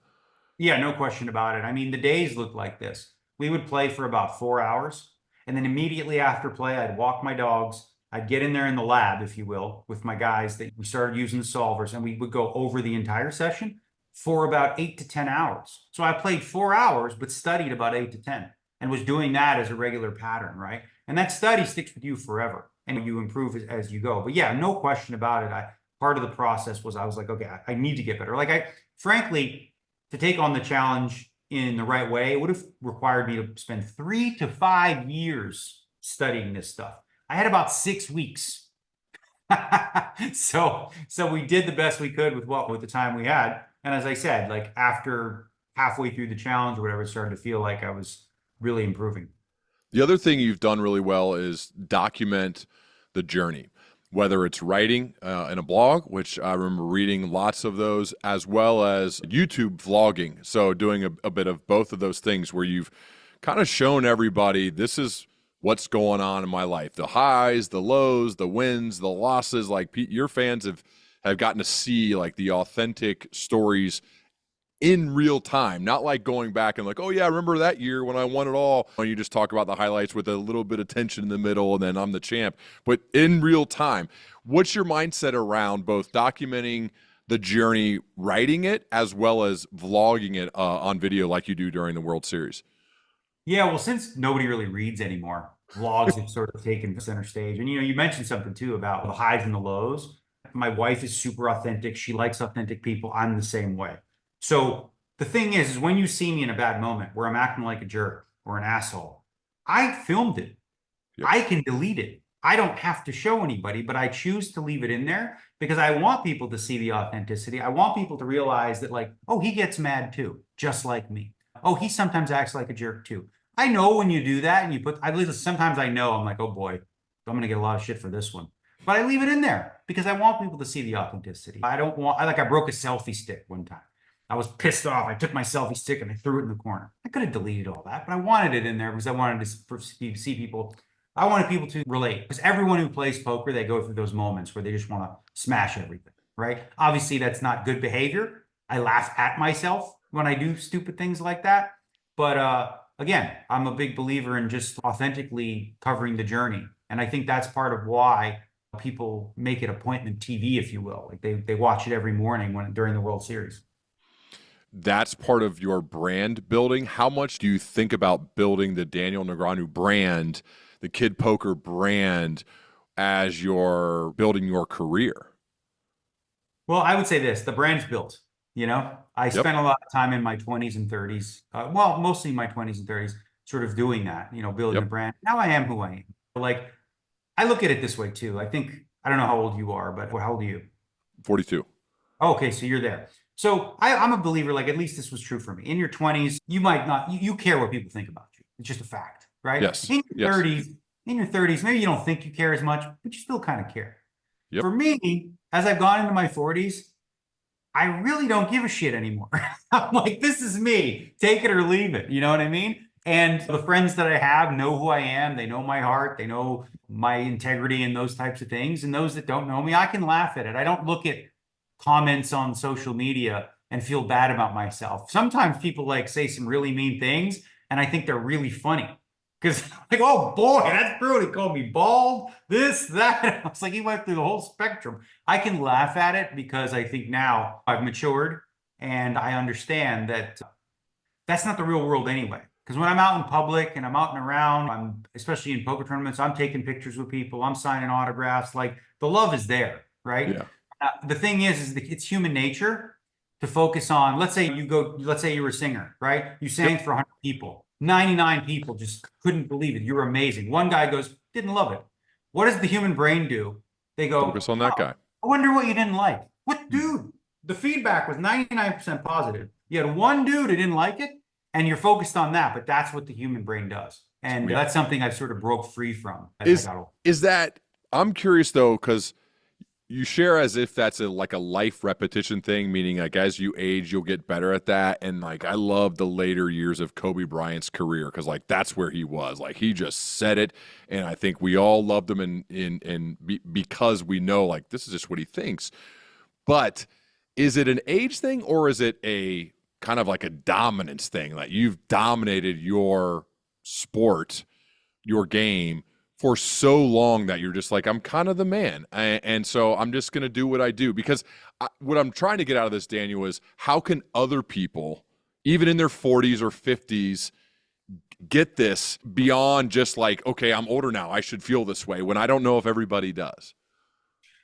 Speaker 1: Yeah, no question about it. I mean, the days looked like this. We would play for about 4 hours, and then immediately after play, I'd walk my dogs. I'd get in there in the lab, if you will, with my guys that we started using the solvers, and we would go over the entire session for about 8 to 10 hours. So I played 4 hours, but studied about 8 to 10 and was doing that as a regular pattern, right? And that study sticks with you forever and you improve as you go. But yeah, no question about it. Part of the process was I was like, okay, I need to get better. Like frankly, to take on the challenge in the right way, it would have required me to spend 3 to 5 years studying this stuff. I had about 6 weeks. So we did the best we could with the time we had. And as I said, like after halfway through the challenge or whatever, it started to feel like I was really improving.
Speaker 3: The other thing you've done really well is document the journey, whether it's writing in a blog, which I remember reading lots of those, as well as YouTube vlogging. So doing a bit of both of those things where you've kind of shown everybody this is what's going on in my life, the highs, the lows, the wins, the losses. Like your fans have gotten to see like the authentic stories in real time, not like going back and like, oh yeah, I remember that year when I won it all. When you just talk about the highlights with a little bit of tension in the middle and then I'm the champ, but in real time. What's your mindset around both documenting the journey, writing it, as well as vlogging it on video like you do during the World Series?
Speaker 1: Yeah, well, since nobody really reads anymore, vlogs have sort of taken center stage. And you mentioned something too about the highs and the lows. My wife is super authentic. She likes authentic people. I'm the same way. So the thing is when you see me in a bad moment where I'm acting like a jerk, or an asshole. I filmed it.
Speaker 3: Yep.
Speaker 1: I can delete it. I don't have to show anybody, but I choose to leave it in there because I want people to see the authenticity. I want people to realize that, like, oh, he gets mad too, just like me. Oh, he sometimes acts like a jerk too. I know when you do that and you put, at least sometimes I know, I'm like, oh boy, I'm going to get a lot of shit for this one. But I leave it in there because I want people to see the authenticity. I don't want, I broke a selfie stick one time. I was pissed off. I took my selfie stick and I threw it in the corner. I could have deleted all that, but I wanted it in there because I wanted to see people. I wanted people to relate because everyone who plays poker, they go through those moments where they just want to smash everything, right? Obviously, that's not good behavior. I laugh at myself when I do stupid things like that. But again, I'm a big believer in just authentically covering the journey. And I think that's part of why people make it appointment TV, if you will. Like they watch it every morning during the World Series.
Speaker 3: That's part of your brand building. How much do you think about building the Daniel Negreanu brand, the Kid Poker brand, as you're building your career?
Speaker 1: Well, I would say this, the brand's built, I
Speaker 3: Yep.
Speaker 1: spent a lot of time in my 20s and 30s, well, mostly my 20s and 30s, sort of doing that, building
Speaker 3: Yep.
Speaker 1: the brand. Now I am who I am. Like, I look at it this way too. I think, I don't know how old you are, but how old are you?
Speaker 3: 42.
Speaker 1: Okay, so you're there. So I'm a believer, like at least this was true for me. In your 20s, you might not, you care what people think about you. It's just a fact, right?
Speaker 3: Yes.
Speaker 1: In your
Speaker 3: Yes.
Speaker 1: 30s, maybe you don't think you care as much, but you still kind of care.
Speaker 3: Yep.
Speaker 1: For me, as I've gone into my 40s, I really don't give a shit anymore. I'm like, this is me. Take it or leave it. You know what I mean? And the friends that I have know who I am. They know my heart. They know my integrity and those types of things. And those that don't know me, I can laugh at it. I don't look at comments on social media and feel bad about myself. Sometimes people like say some really mean things, and I think they're really funny. Because like, oh boy, that's brutal. He called me bald, this, that. I was like, he went through the whole spectrum. I can laugh at it because I think now I've matured and I understand that that's not the real world anyway. Because when I'm out in public and I'm out and around, I'm especially in poker tournaments, I'm taking pictures with people, I'm signing autographs. Like the love is there, right?
Speaker 3: Yeah.
Speaker 1: The thing is it's human nature to focus on. Let's say you were a singer, right? You sang for 100 people. 99 people just couldn't believe it. You're amazing. One guy goes, didn't love it. What does the human brain do? They go,
Speaker 3: Focus on that guy.
Speaker 1: I wonder what you didn't like. What dude? The feedback was 99% positive. You had one dude who didn't like it, and you're focused on that. But that's what the human brain does. And that's something I've sort of broke free from.
Speaker 3: Is that, I'm curious though, because you share as if that's like a life repetition thing, meaning like as you age, you'll get better at that. And like, I love the later years of Kobe Bryant's career because like that's where he was. Like he just said it, and I think we all loved him because we know like this is just what he thinks. But is it an age thing or is it a kind of like a dominance thing? Like you've dominated your sport, your game for so long that you're just like, I'm kind of the man. And so I'm just going to do what I do. Because what I'm trying to get out of this, Daniel, is how can other people, even in their 40s or 50s, get this beyond just like, okay, I'm older now, I should feel this way, when I don't know if everybody does.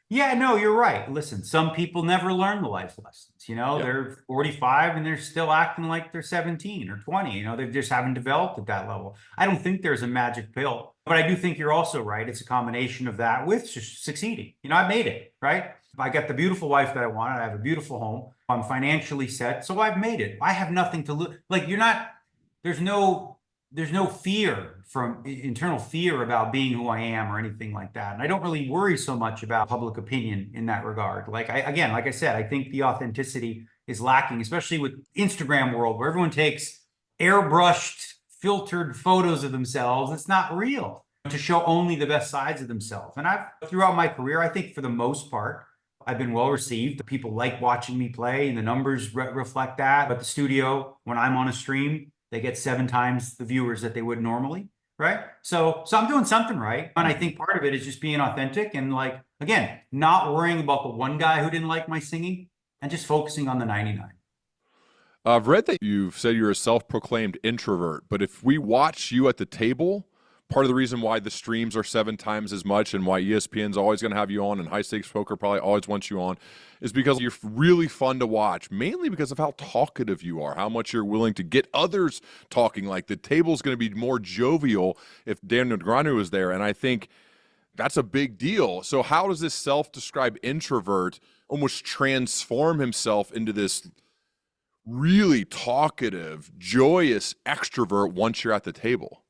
Speaker 1: Yeah, no, you're right. Listen, some people never learn the life lessons. They're 45 and they're still acting like they're 17 or 20. They just haven't developed at that level. I don't think there's a magic pill, but I do think you're also right. It's a combination of that with succeeding. I made it, right? I got the beautiful wife that I wanted. I have a beautiful home. I'm financially set. So I've made it. I have nothing to lose. Like there's no fear internal fear about being who I am or anything like that. And I don't really worry so much about public opinion in that regard. Like I said, I think the authenticity is lacking, especially with Instagram world where everyone takes airbrushed, filtered photos of themselves. It's not real to show only the best sides of themselves. And throughout my career, I think for the most part, I've been well received. People like watching me play and the numbers reflect that. But the studio, when I'm on a stream, they get 7 times the viewers that they would normally, right? So I'm doing something right. And I think part of it is just being authentic and like, again, not worrying about the one guy who didn't like my singing and just focusing on the 99.
Speaker 3: I've read that you've said you're a self-proclaimed introvert, but if we watch you at the table, part of the reason why the streams are 7 times as much and why ESPN's always going to have you on and High Stakes Poker probably always wants you on is because you're really fun to watch, mainly because of how talkative you are, how much you're willing to get others talking. Like the table's going to be more jovial if Dan Negreanu is there, and I think that's a big deal. So how does this self-described introvert almost transform himself into this really talkative, joyous extrovert once you're at the table?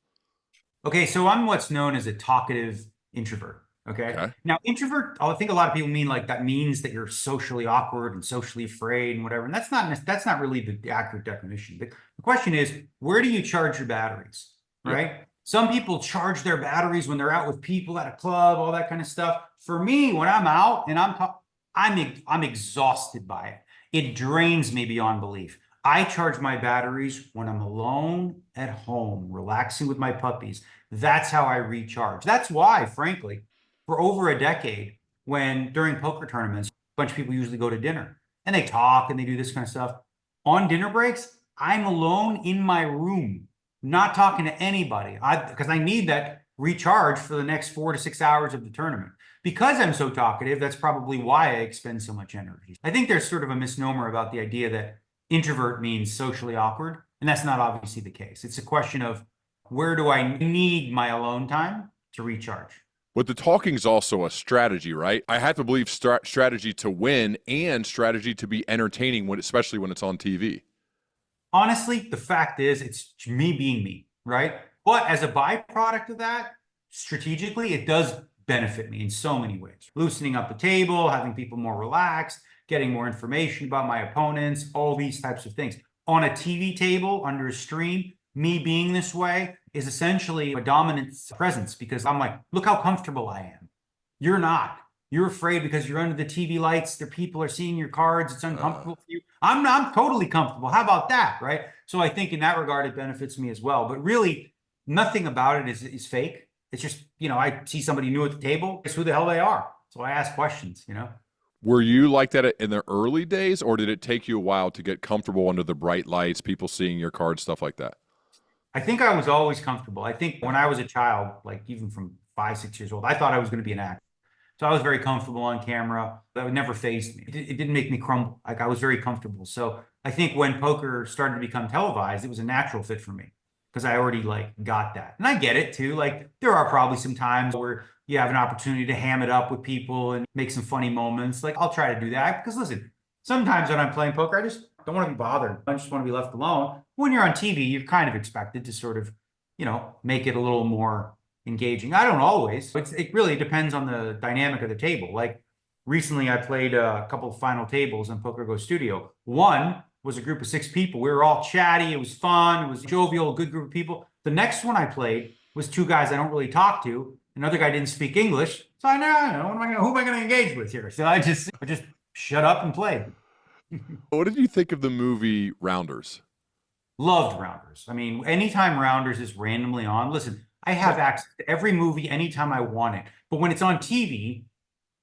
Speaker 1: Okay, so I'm what's known as a talkative introvert. Okay. Now, introvert, I think a lot of people mean like that means that you're socially awkward and socially afraid and whatever. And that's not really the accurate definition. The question is, where do you charge your batteries? Right? Yep. Some people charge their batteries when they're out with people at a club, all that kind of stuff. For me, when I'm out and I'm exhausted by it. It drains me beyond belief. I charge my batteries when I'm alone at home, relaxing with my puppies. That's how I recharge. That's why, frankly, for over a decade, when during poker tournaments, a bunch of people usually go to dinner and they talk and they do this kind of stuff. On dinner breaks, I'm alone in my room, not talking to anybody, because I need that recharge for the next 4 to 6 hours of the tournament. Because I'm so talkative, that's probably why I expend so much energy. I think there's sort of a misnomer about the idea that introvert means socially awkward, and that's not obviously the case. It's a question of where do I need my alone time to recharge?
Speaker 3: But the talking's also a strategy, right? I have to believe strategy to win and strategy to be entertaining, especially when it's on TV.
Speaker 1: Honestly, the fact is it's me being me, right? But as a byproduct of that, strategically, it does benefit me in so many ways. Loosening up the table, having people more relaxed, getting more information about my opponents, all these types of things. On a TV table, under a stream, me being this way is essentially a dominant presence because I'm like, look how comfortable I am. You're not. You're afraid because you're under the TV lights. The people are seeing your cards. It's uncomfortable for you. I'm totally comfortable. How about that, right? So I think in that regard, it benefits me as well. But really, nothing about it is fake. It's just, I see somebody new at the table. Guess who the hell they are. So I ask questions,
Speaker 3: Were you like that in the early days, or did it take you a while to get comfortable under the bright lights, people seeing your cards, stuff like that?
Speaker 1: I think I was always comfortable. I think when I was a child, like even from 5, 6 years old, I thought I was going to be an actor. So I was very comfortable on camera. That never fazed me. It didn't make me crumble. Like I was very comfortable. So I think when poker started to become televised, it was a natural fit for me because I already got that. And I get it too. Like there are probably some times where you have an opportunity to ham it up with people and make some funny moments. Like I'll try to do that because listen, sometimes when I'm playing poker, I just don't want to be bothered. I just want to be left alone. When you're on TV, you're kind of expected to sort of, make it a little more engaging. I don't always. It really depends on the dynamic of the table. Like recently I played a couple of final tables in Poker Go Studio. One was a group of 6 people. We were all chatty. It was fun. It was jovial, a good group of people. The next one I played was 2 guys I don't really talk to. Another guy didn't speak English. So I know, who am I going to engage with here? So I just shut up and played.
Speaker 3: What did you think of the movie Rounders?
Speaker 1: Loved Rounders. I mean, anytime Rounders is randomly on, listen, I have access to every movie anytime I want it. But when it's on TV,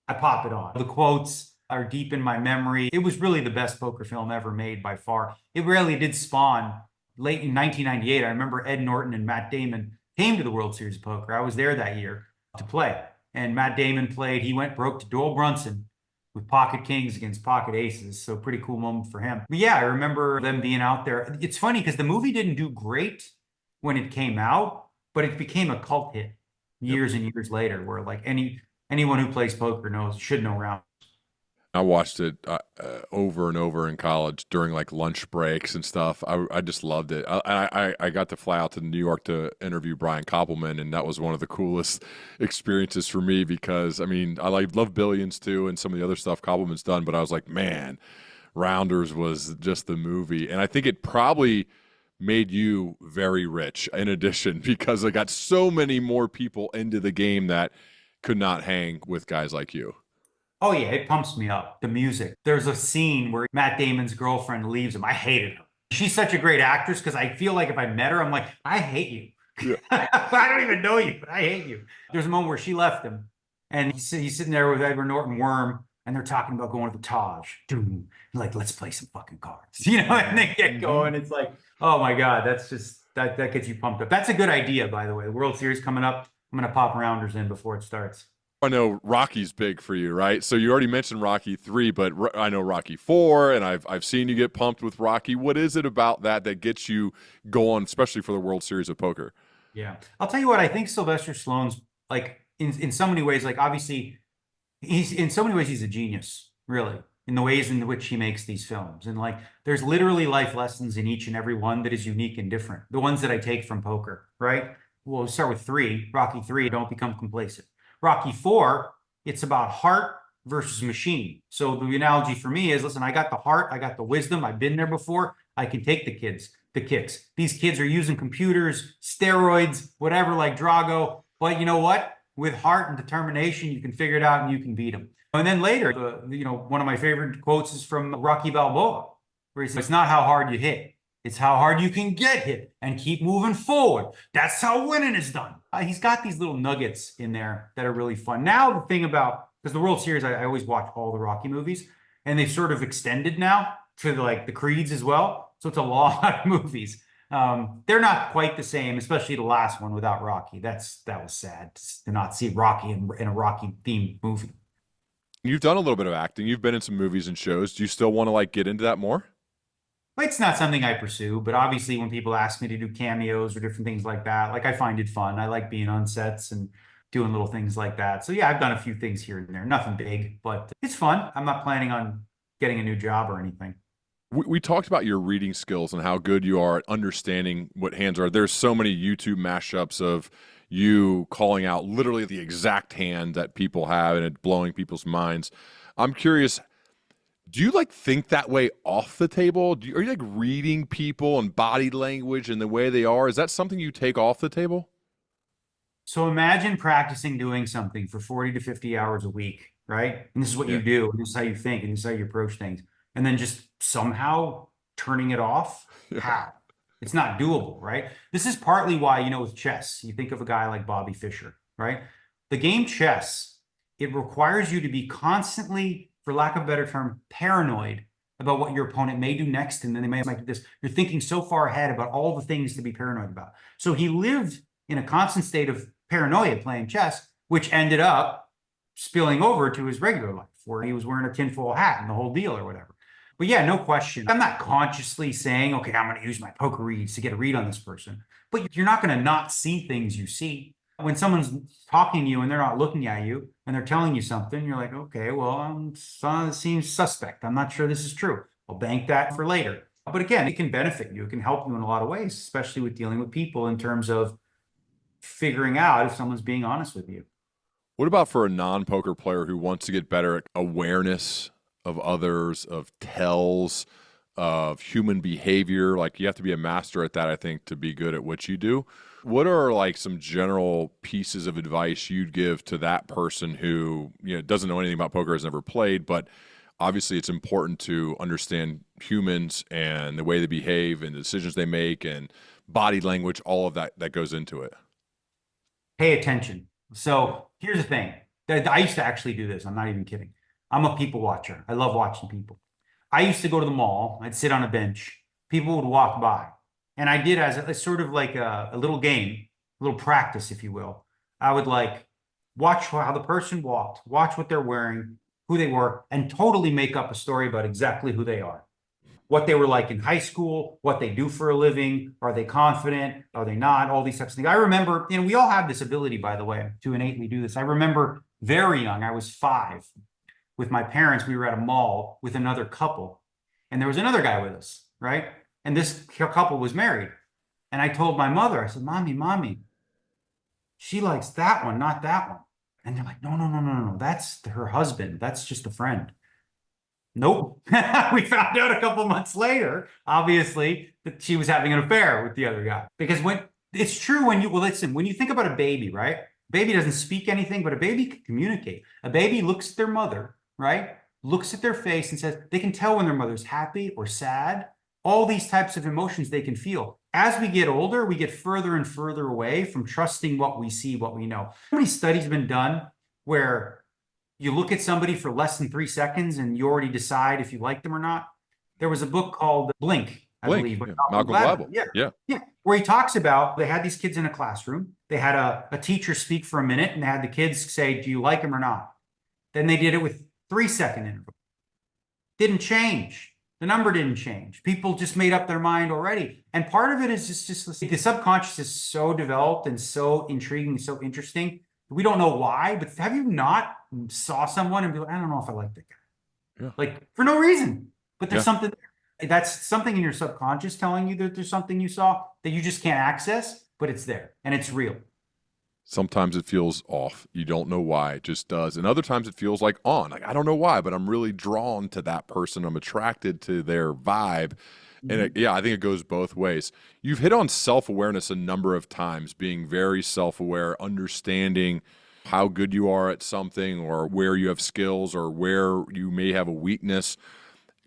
Speaker 1: I pop it on. The quotes are deep in my memory. It was really the best poker film ever made by far. It really did spawn late in 1998. I remember Ed Norton and Matt Damon came to the World Series of Poker. I was there that year to play. And Matt Damon played, he went broke to Doyle Brunson with pocket kings against pocket aces. So pretty cool moment for him. But yeah, I remember them being out there. It's funny because the movie didn't do great when it came out, but it became a cult hit years and years later where anyone who plays poker should know Rounders.
Speaker 3: I watched it over and over in college during lunch breaks and stuff. I just loved it. I got to fly out to New York to interview Brian Koppelman, and that was one of the coolest experiences for me because, I love Billions too and some of the other stuff Koppelman's done, but I was like, man, Rounders was just the movie. And I think it probably made you very rich in addition because I got so many more people into the game that could not hang with guys like you.
Speaker 1: Oh yeah, it pumps me up. The music. There's a scene where Matt Damon's girlfriend leaves him. I hated her. She's such a great actress because I feel like if I met her, I'm like, I hate you. Yeah. I don't even know you, but I hate you. There's a moment where she left him and he's sitting there with Edward Norton Worm and they're talking about going to the Taj. Like, let's play some fucking cards. And they get going. It's like, oh my God, that's just that gets you pumped up. That's a good idea, by the way. The World Series coming up. I'm going to pop rounders in before it starts.
Speaker 3: I know Rocky's big for you, right? So you already mentioned Rocky 3, but I know Rocky 4, and I've seen you get pumped with Rocky. What is it about that gets you going, especially for the World Series of Poker?
Speaker 1: Yeah. I'll tell you what, I think Sylvester Stallone's like in so many ways, like obviously he's in so many ways he's a genius, really, in the ways in which he makes these films. And like there's literally life lessons in each and every one that is unique and different. The ones that I take from poker, right? We'll start with three, Rocky 3, don't become complacent. Rocky 4, it's about heart versus machine. So the analogy for me is, listen, I got the heart, I got the wisdom, I've been there before. I can take the kicks. These kids are using computers, steroids, whatever, like Drago. But you know what? With heart and determination, you can figure it out and you can beat them. And then later, one of my favorite quotes is from Rocky Balboa, where he says, "It's not how hard you hit, it's how hard you can get hit and keep moving forward. That's how winning is done." He's got these little nuggets in there that are really fun. Now, the thing about, because the World Series, I always watch all the Rocky movies, and they've sort of extended now to like the Creeds as well. So it's a lot of movies. They're not quite the same, especially the last one without Rocky. That was sad to not see Rocky in a Rocky themed movie.
Speaker 3: You've done a little bit of acting. You've been in some movies and shows. Do you still want to like get into that more?
Speaker 1: It's not something I pursue, but obviously when people ask me to do cameos or different things like that, like I find it fun. I like being on sets and doing little things like that. So yeah, I've done a few things here and there. Nothing big, but it's fun. I'm not planning on getting a new job or anything.
Speaker 3: We talked about your reading skills and how good you are at understanding what hands are. There's so many YouTube mashups of you calling out literally the exact hand that people have and it blowing people's minds. I'm curious, do you like think that way off the table? Are you like reading people and body language and the way they are? Is that something you take off the table?
Speaker 1: So imagine practicing doing something for 40 to 50 hours a week, right? And this is what
Speaker 3: Yeah.
Speaker 1: you do, and this is how you think, and this is how you approach things. And then just somehow turning it off.
Speaker 3: Yeah.
Speaker 1: How? It's not doable, right? This is partly why, with chess, you think of a guy like Bobby Fischer, right? The game chess, it requires you to be constantly, for lack of a better term, paranoid about what your opponent may do next. And then they may do this. You're thinking so far ahead about all the things to be paranoid about. So he lived in a constant state of paranoia playing chess, which ended up spilling over to his regular life, where he was wearing a tinfoil hat and the whole deal or whatever. But yeah, no question. I'm not consciously saying, okay, I'm going to use my poker reads to get a read on this person. But you're not going to not see things you see. When someone's talking to you and they're not looking at you and they're telling you something, you're like, okay, well, it seems suspect. I'm not sure this is true. I'll bank that for later. But again, it can benefit you. It can help you in a lot of ways, especially with dealing with people in terms of figuring out if someone's being honest with you.
Speaker 3: What about for a non-poker player who wants to get better at awareness of others, of tells, of human behavior? Like you have to be a master at that, I think, to be good at what you do. What are like some general pieces of advice you'd give to that person who, doesn't know anything about poker, has never played, but obviously it's important to understand humans and the way they behave and the decisions they make and body language, all of that goes into it?
Speaker 1: Pay attention. So here's the thing. I used to actually do this. I'm not even kidding. I'm a people watcher. I love watching people. I used to go to the mall. I'd sit on a bench. People would walk by. And I did as a sort of like a little game, a little practice, if you will. I would like watch how the person walked, watch what they're wearing, who they were, and totally make up a story about exactly who they are. What they were like in high school, what they do for a living, are they confident, are they not, all these types of things. I remember, we all have this ability, by the way, to innately do this. I remember very young, I was 5, with my parents, we were at a mall with another couple, and there was another guy with us, right? And this couple was married. And I told my mother, I said, Mommy, she likes that one, not that one. And they're like, no, that's her husband. That's just a friend. Nope. We found out a couple months later, obviously, that she was having an affair with the other guy. Because it's true when you think about a baby, right? Baby doesn't speak anything, but a baby can communicate. A baby looks at their mother, right? Looks at their face and says, they can tell when their mother's happy or sad. All these types of emotions they can feel. As we get older, we get further and further away from trusting what we see, what we know. How many studies have been done where you look at somebody for less than 3 seconds and you already decide if you like them or not? There was a book called Blink, I believe.
Speaker 3: Yeah. Malcolm Gladwell.
Speaker 1: Yeah. where he talks about they had these kids in a classroom. They had a teacher speak for a minute and they had the kids say, do you like him or not? Then they did it with 3-second intervals. Didn't change. The number didn't change. People just made up their mind already. And part of it is just the subconscious is so developed and so intriguing, so interesting. We don't know why, but have you not saw someone and be like, I don't know if I like that guy?
Speaker 3: Yeah.
Speaker 1: Like for no reason, but there's
Speaker 3: Yeah.
Speaker 1: something there. That's something in your subconscious telling you that there's something you saw that you just can't access, but it's there and it's real.
Speaker 3: Sometimes it feels off. You don't know why. It just does. And other times it feels like on. Like, I don't know why, but I'm really drawn to that person. I'm attracted to their vibe. And I think it goes both ways. You've hit on self-awareness a number of times, being very self-aware, understanding how good you are at something or where you have skills or where you may have a weakness,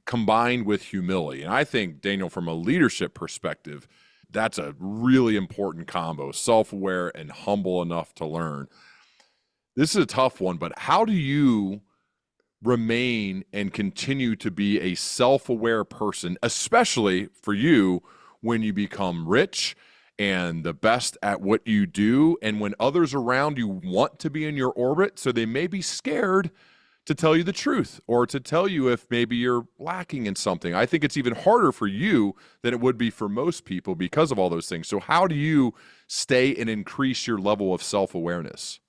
Speaker 3: combined with humility. And I think, Daniel, from a leadership perspective, that's a really important combo, self-aware and humble enough to learn. This is a tough one, but how do you remain and continue to be a self-aware person, especially for you when you become rich and the best at what you do, and when others around you want to be in your orbit, so they may be scared to tell you the truth or to tell you if maybe you're lacking in something? I think it's even harder for you than it would be for most people because of all those things. So how do you stay and increase your level of self-awareness?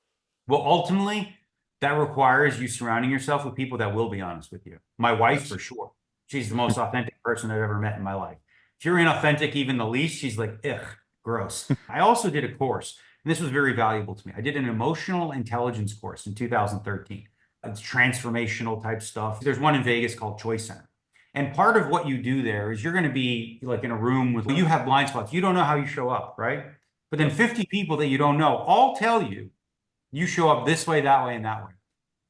Speaker 1: Well, ultimately, that requires you surrounding yourself with people that will be honest with you. My wife, for sure. She's the most authentic person I've ever met in my life. If you're inauthentic even the least, she's like, ugh, gross. I also did a course, and this was very valuable to me. I did an emotional intelligence course in 2013. It's transformational type stuff. There's one in Vegas called Choice Center. And part of what you do there is you're going to be like in a room with, you have blind spots. You don't know how you show up, right? But then 50 people that you don't know all tell you, you show up this way, that way, and that way.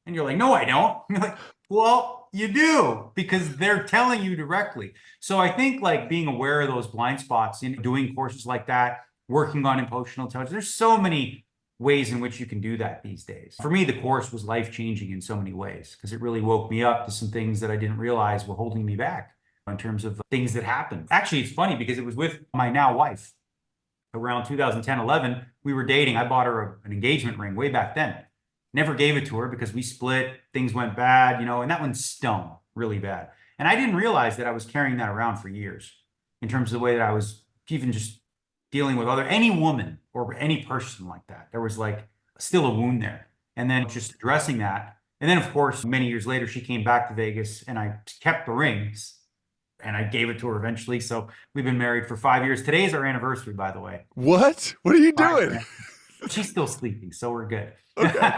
Speaker 1: And you're like, no, I don't. And you're like, well, you do, because they're telling you directly. So I think like being aware of those blind spots in doing courses like that, working on emotional intelligence, there's so many ways in which you can do that these days. For me, the course was life-changing in so many ways because it really woke me up to some things that I didn't realize were holding me back in terms of things that happened. Actually, it's funny because it was with my now wife. Around 2010, 11, we were dating. I bought her an engagement ring way back then. Never gave it to her because we split, things went bad, and that one stung really bad. And I didn't realize that I was carrying that around for years in terms of the way that I was even just dealing with any woman or any person like that. There was like still a wound there. And then just addressing that. And then, of course, many years later, she came back to Vegas and I kept the rings and I gave it to her eventually. So we've been married for 5 years. Today is our anniversary, by the way.
Speaker 3: What? What are you doing?
Speaker 1: She's still sleeping, so we're good.
Speaker 3: Okay.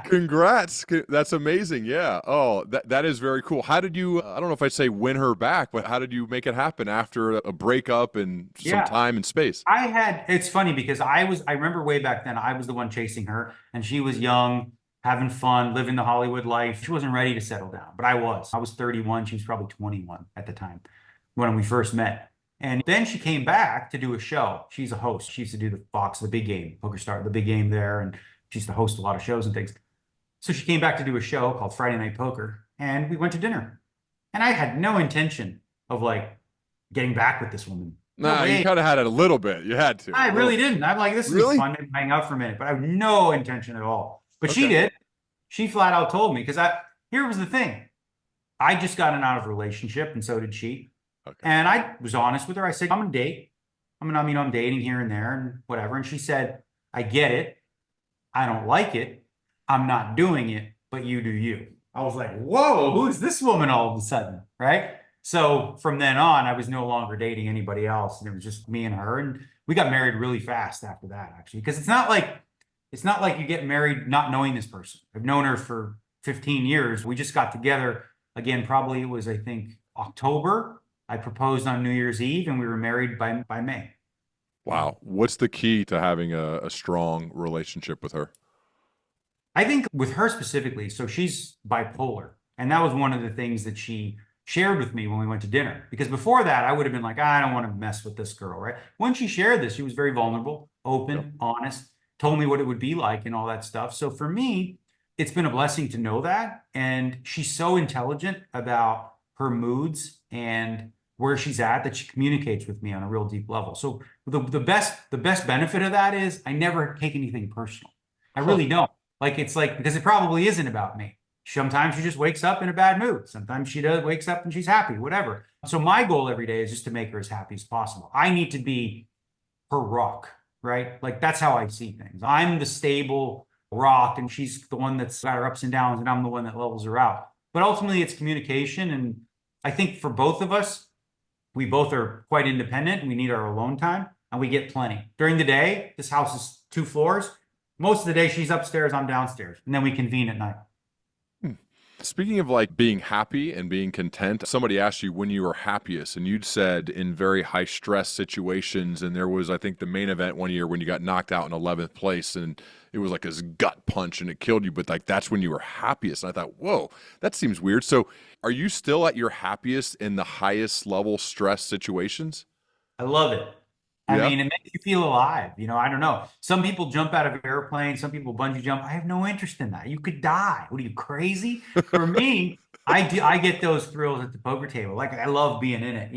Speaker 3: Congrats. That's amazing. Yeah. Oh, that is very cool. How did you, I don't know if I'd say win her back, but how did you make it happen after a breakup and some time and space?
Speaker 1: It's funny because I remember way back then, I was the one chasing her and she was young, having fun, living the Hollywood life. She wasn't ready to settle down, but I was. I was 31. She was probably 21 at the time when we first met. And then she came back to do a show. She's a host. She used to do the Fox, the Big Game, Poker Star, the Big Game there. And she used to host a lot of shows and things. So she came back to do a show called Friday Night Poker. And we went to dinner. And I had no intention of like getting back with this woman.
Speaker 3: No, you kind of had it a little bit. You had to.
Speaker 1: I really didn't. I'm like, this is fun to hang out for a minute. But I have no intention at all. But she did. She flat out told me, because here was the thing. I just gotten out of a relationship, and so did she. Okay. And I was honest with her. I said, I'm going to date. I'm dating here and there and whatever. And she said, I get it. I don't like it. I'm not doing it, but you do you. I was like, whoa, who is this woman all of a sudden? Right? So from then on, I was no longer dating anybody else. And it was just me and her. And we got married really fast after that, actually, because it's not like you get married not knowing this person. I've known her for 15 years. We just got together again. Probably it was, I think, October. I proposed on New Year's Eve and we were married by May.
Speaker 3: Wow. What's the key to having a strong relationship with her?
Speaker 1: I think with her specifically, so she's bipolar. And that was one of the things that she shared with me when we went to dinner. Because before that, I would have been like, I don't want to mess with this girl, right? When she shared this, she was very vulnerable, open, honest, told me what it would be like and all that stuff. So for me, it's been a blessing to know that. And she's so intelligent about her moods and where she's at, that she communicates with me on a real deep level. So the best benefit of that is I never take anything personal. I
Speaker 3: Huh.
Speaker 1: really don't. Like it's like because it probably isn't about me. Sometimes she just wakes up in a bad mood. Sometimes she does wakes up and she's happy, whatever. So my goal every day is just to make her as happy as possible. I need to be her rock, right? Like that's how I see things. I'm the stable rock, and she's the one that's got her ups and downs, and I'm the one that levels her out. But ultimately, it's communication. And I think for both of us, we both are quite independent. We need our alone time, and we get plenty. During the day, this house is 2 floors. Most of the day, she's upstairs, I'm downstairs, and then we convene at night.
Speaker 3: Speaking of like being happy and being content, somebody asked you when you were happiest, and you'd said in very high stress situations. And there was, I think, the main event one year when you got knocked out in 11th place, and it was like this gut punch and it killed you. But like that's when you were happiest. And I thought, whoa, that seems weird. So are you still at your happiest in the highest level stress situations?
Speaker 1: I love it. I
Speaker 3: Yeah.
Speaker 1: mean, it makes you feel alive. I don't know. Some people jump out of airplanes, some people bungee jump. I have no interest in that. You could die. What are you, crazy? For me, I get those thrills at the poker table. Like I love being in it.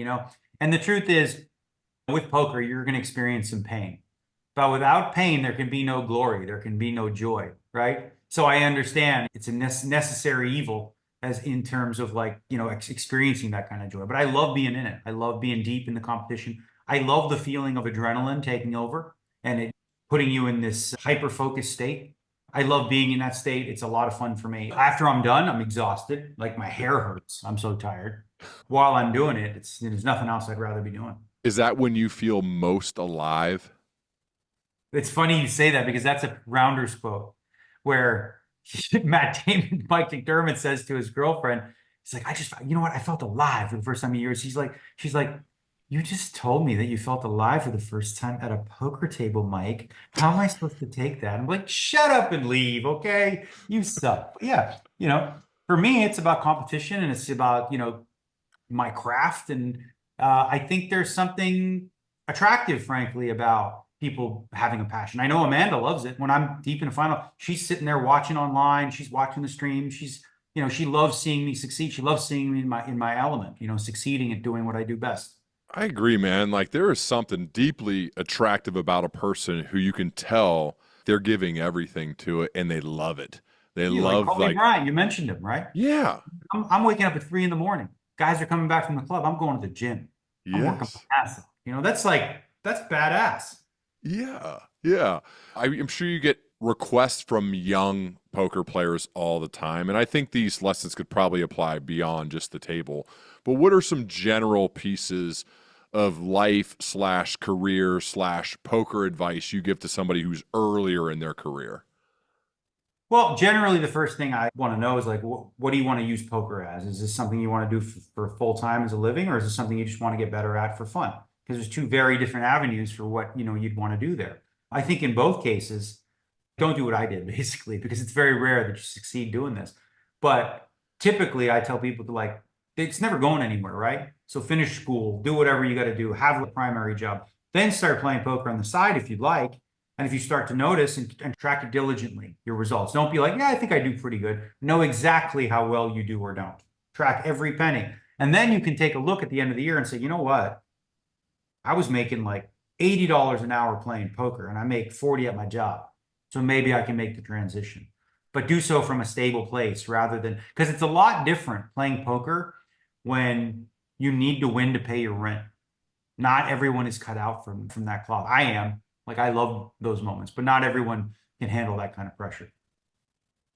Speaker 1: And the truth is, with poker, you're going to experience some pain. But without pain, there can be no glory. There can be no joy, right? So I understand it's a necessary evil as in terms of like, experiencing that kind of joy. But I love being in it. I love being deep in the competition. I love the feeling of adrenaline taking over and it putting you in this hyper focused state. I love being in that state. It's a lot of fun for me. After I'm done, I'm exhausted. Like my hair hurts. I'm so tired. While I'm doing it, there's nothing else I'd rather be doing.
Speaker 3: Is that when you feel most alive?
Speaker 1: It's funny you say that because that's a Rounders quote where Matt Damon, Mike McDermott says to his girlfriend, he's like, you know what? I felt alive for the first time in years. She's like, you just told me that you felt alive for the first time at a poker table, Mike. How am I supposed to take that? I'm like, shut up and leave, okay? You suck. But yeah, for me, it's about competition and it's about, my craft. And I think there's something attractive, frankly, about people having a passion. I know Amanda loves it. When I'm deep in a final, she's sitting there watching online. She's watching the stream. She loves seeing me succeed. She loves seeing me in my element, succeeding at doing what I do best.
Speaker 3: I agree, man. Like there is something deeply attractive about a person who you can tell they're giving everything to it and they love it. They
Speaker 1: You like
Speaker 3: love
Speaker 1: Kobe
Speaker 3: like,
Speaker 1: Bryant, you mentioned him, right?
Speaker 3: yeah,
Speaker 1: I'm waking up at 3 in the morning. Guys are coming back from the club. I'm going to the gym. I'm working
Speaker 3: yes.
Speaker 1: my ass off. That's badass.
Speaker 3: Yeah. Yeah. I'm sure you get requests from young poker players all the time. And I think these lessons could probably apply beyond just the table. But what are some general pieces of life slash career slash poker advice you give to somebody who's earlier in their career?
Speaker 1: Well, generally, the first thing I want to know is like, what do you want to use poker as? Is this something you want to do for full time as a living, or is this something you just want to get better at for fun? Because there's two very different avenues for what you'd want to do there. I think in both cases, don't do what I did basically, because it's very rare that you succeed doing this. But typically, I tell people to like, it's never going anywhere, right? So finish school, do whatever you got to do, have a primary job, then start playing poker on the side if you'd like. And if you start to notice and track it diligently, your results, don't be like, yeah, I think I do pretty good. Know exactly how well you do or don't. Track every penny. And then you can take a look at the end of the year and say, you know what? I was making like $80 an hour playing poker and I make 40 at my job. So maybe I can make the transition, but do so from a stable place rather than, because it's a lot different playing poker when you need to win to pay your rent. Not everyone is cut out from that cloth. I am. Like I love those moments, but not everyone can handle that kind of pressure.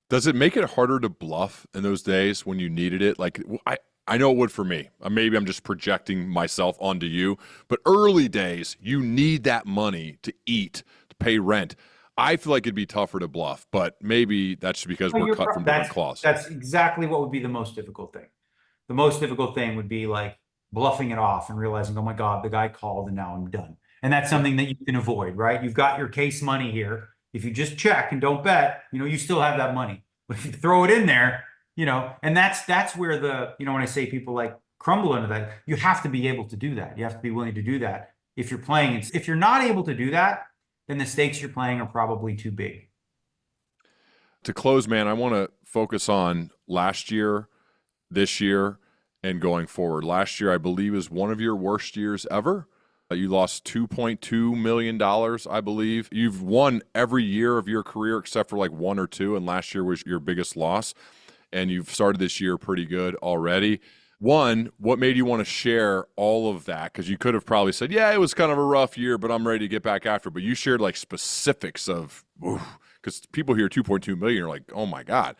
Speaker 3: Does it make it harder to bluff in those days when you needed it? Like I know it would for me. Maybe I'm just projecting myself onto you, but early days, you need that money to eat, to pay rent. I feel like it'd be tougher to bluff, but maybe that's just because
Speaker 1: Well,
Speaker 3: we're cut from different cloths.
Speaker 1: that's exactly what would be the most difficult thing. The most difficult thing would be like bluffing it off and realizing, oh my God, the guy called and now I'm done. And that's
Speaker 3: Yeah.
Speaker 1: something that you can avoid, right? You've got your case money here. If you just check and don't bet, you still have that money. But if you throw it in there, and that's where when I say people like crumble into that, you have to be able to do that. You have to be willing to do that. If you're playing, if you're not able to do that, then the stakes you're playing are probably too big.
Speaker 3: To close, man, I want to focus on last year, this year, and going forward. Last year, I believe, is one of your worst years ever. You lost $2.2 million, I believe. You've won every year of your career except for like 1 or 2, and last year was your biggest loss. And you've started this year pretty good already. One, what made you want to share all of that? Because you could have probably said, yeah, it was kind of a rough year, but I'm ready to get back after. But you shared like specifics of, because people hear 2.2 million are like, oh my God.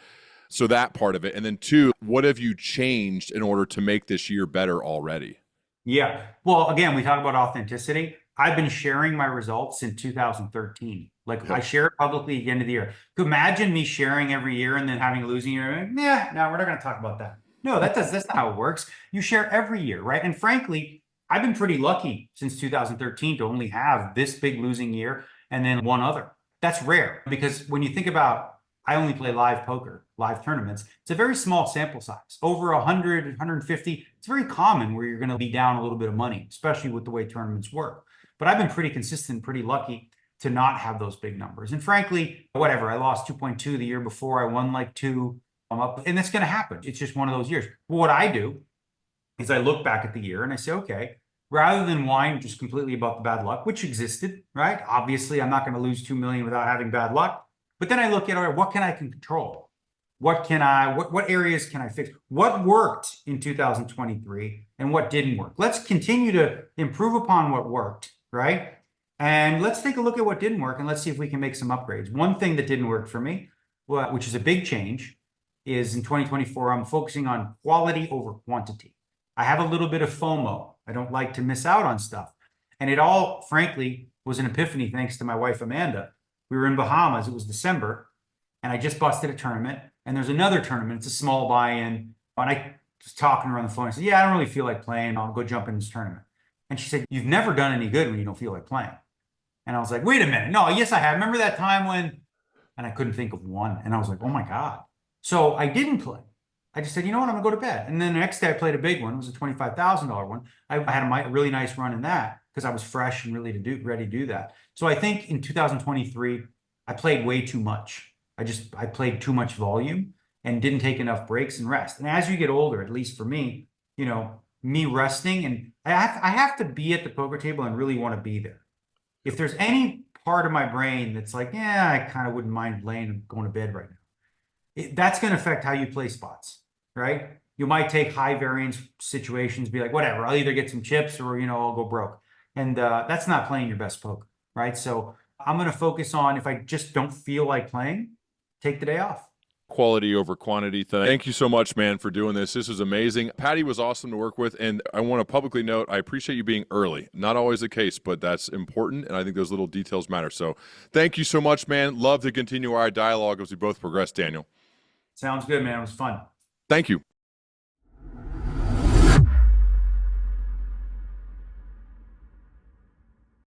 Speaker 3: So that part of it. And then 2, what have you changed in order to make this year better already?
Speaker 1: Yeah. Well, again, we talk about authenticity. I've been sharing my results since 2013. Like I
Speaker 3: Yep.
Speaker 1: share it publicly at the end of the year. Could you imagine me sharing every year and then having a losing year? Yeah, no, we're not going to talk about that. No, that's not how it works. You share every year, right? And frankly, I've been pretty lucky since 2013 to only have this big losing year and then one other. That's rare because when you think about I only play live poker, live tournaments. It's a very small sample size, over 100, 150. It's very common where you're going to be down a little bit of money, especially with the way tournaments work. But I've been pretty consistent, pretty lucky to not have those big numbers. And frankly, whatever, I lost 2.2 the year before. I won like 2. I'm up, and that's going to happen. It's just one of those years. But what I do is I look back at the year and I say, okay, rather than whine just completely about the bad luck, which existed, right? Obviously, I'm not going to lose 2 million without having bad luck. But then I look at, all right, what can I control? What areas can I fix? What worked in 2023 and what didn't work? Let's continue to improve upon what worked, right? And let's take a look at what didn't work and let's see if we can make some upgrades. One thing that didn't work for me, which is a big change, is in 2024, I'm focusing on quality over quantity. I have a little bit of FOMO. I don't like to miss out on stuff. And it all, frankly, was an epiphany thanks to my wife, Amanda. We were in Bahamas. It was December, and I just busted a tournament. And there's another tournament. It's a small buy-in. And I was talking to her on the phone. I said, yeah, I don't really feel like playing. I'll go jump in this tournament. And she said, you've never done any good when you don't feel like playing. And I was like, wait a minute. No, yes, I have. Remember that time when, and I couldn't think of one. And I was like, oh my God. So I didn't play. I just said, you know what, I'm gonna go to bed. And then the next day I played a big one. It was a $25,000 one. I had a really nice run in that because I was fresh and ready to do that. So I think in 2023, I played way too much. I played too much volume and didn't take enough breaks and rest. And as you get older, at least for me, me resting and I have to be at the poker table and really want to be there. If there's any part of my brain that's like, yeah, I kind of wouldn't mind laying and going to bed right now. That's going to affect how you play spots, right? You might take high variance situations, be like, whatever, I'll either get some chips or, I'll go broke. And that's not playing your best poker, right? So I'm going to focus on, if I just don't feel like playing, take the day off.
Speaker 3: Quality over quantity. Thank you so much, man, for doing this. This was amazing. Patty was awesome to work with, and I want to publicly note, I appreciate you being early. Not always the case, but that's important, and I think those little details matter. So thank you so much, man. Love to continue our dialogue as we both progress, Daniel.
Speaker 1: Sounds good, man. It was fun.
Speaker 3: Thank you.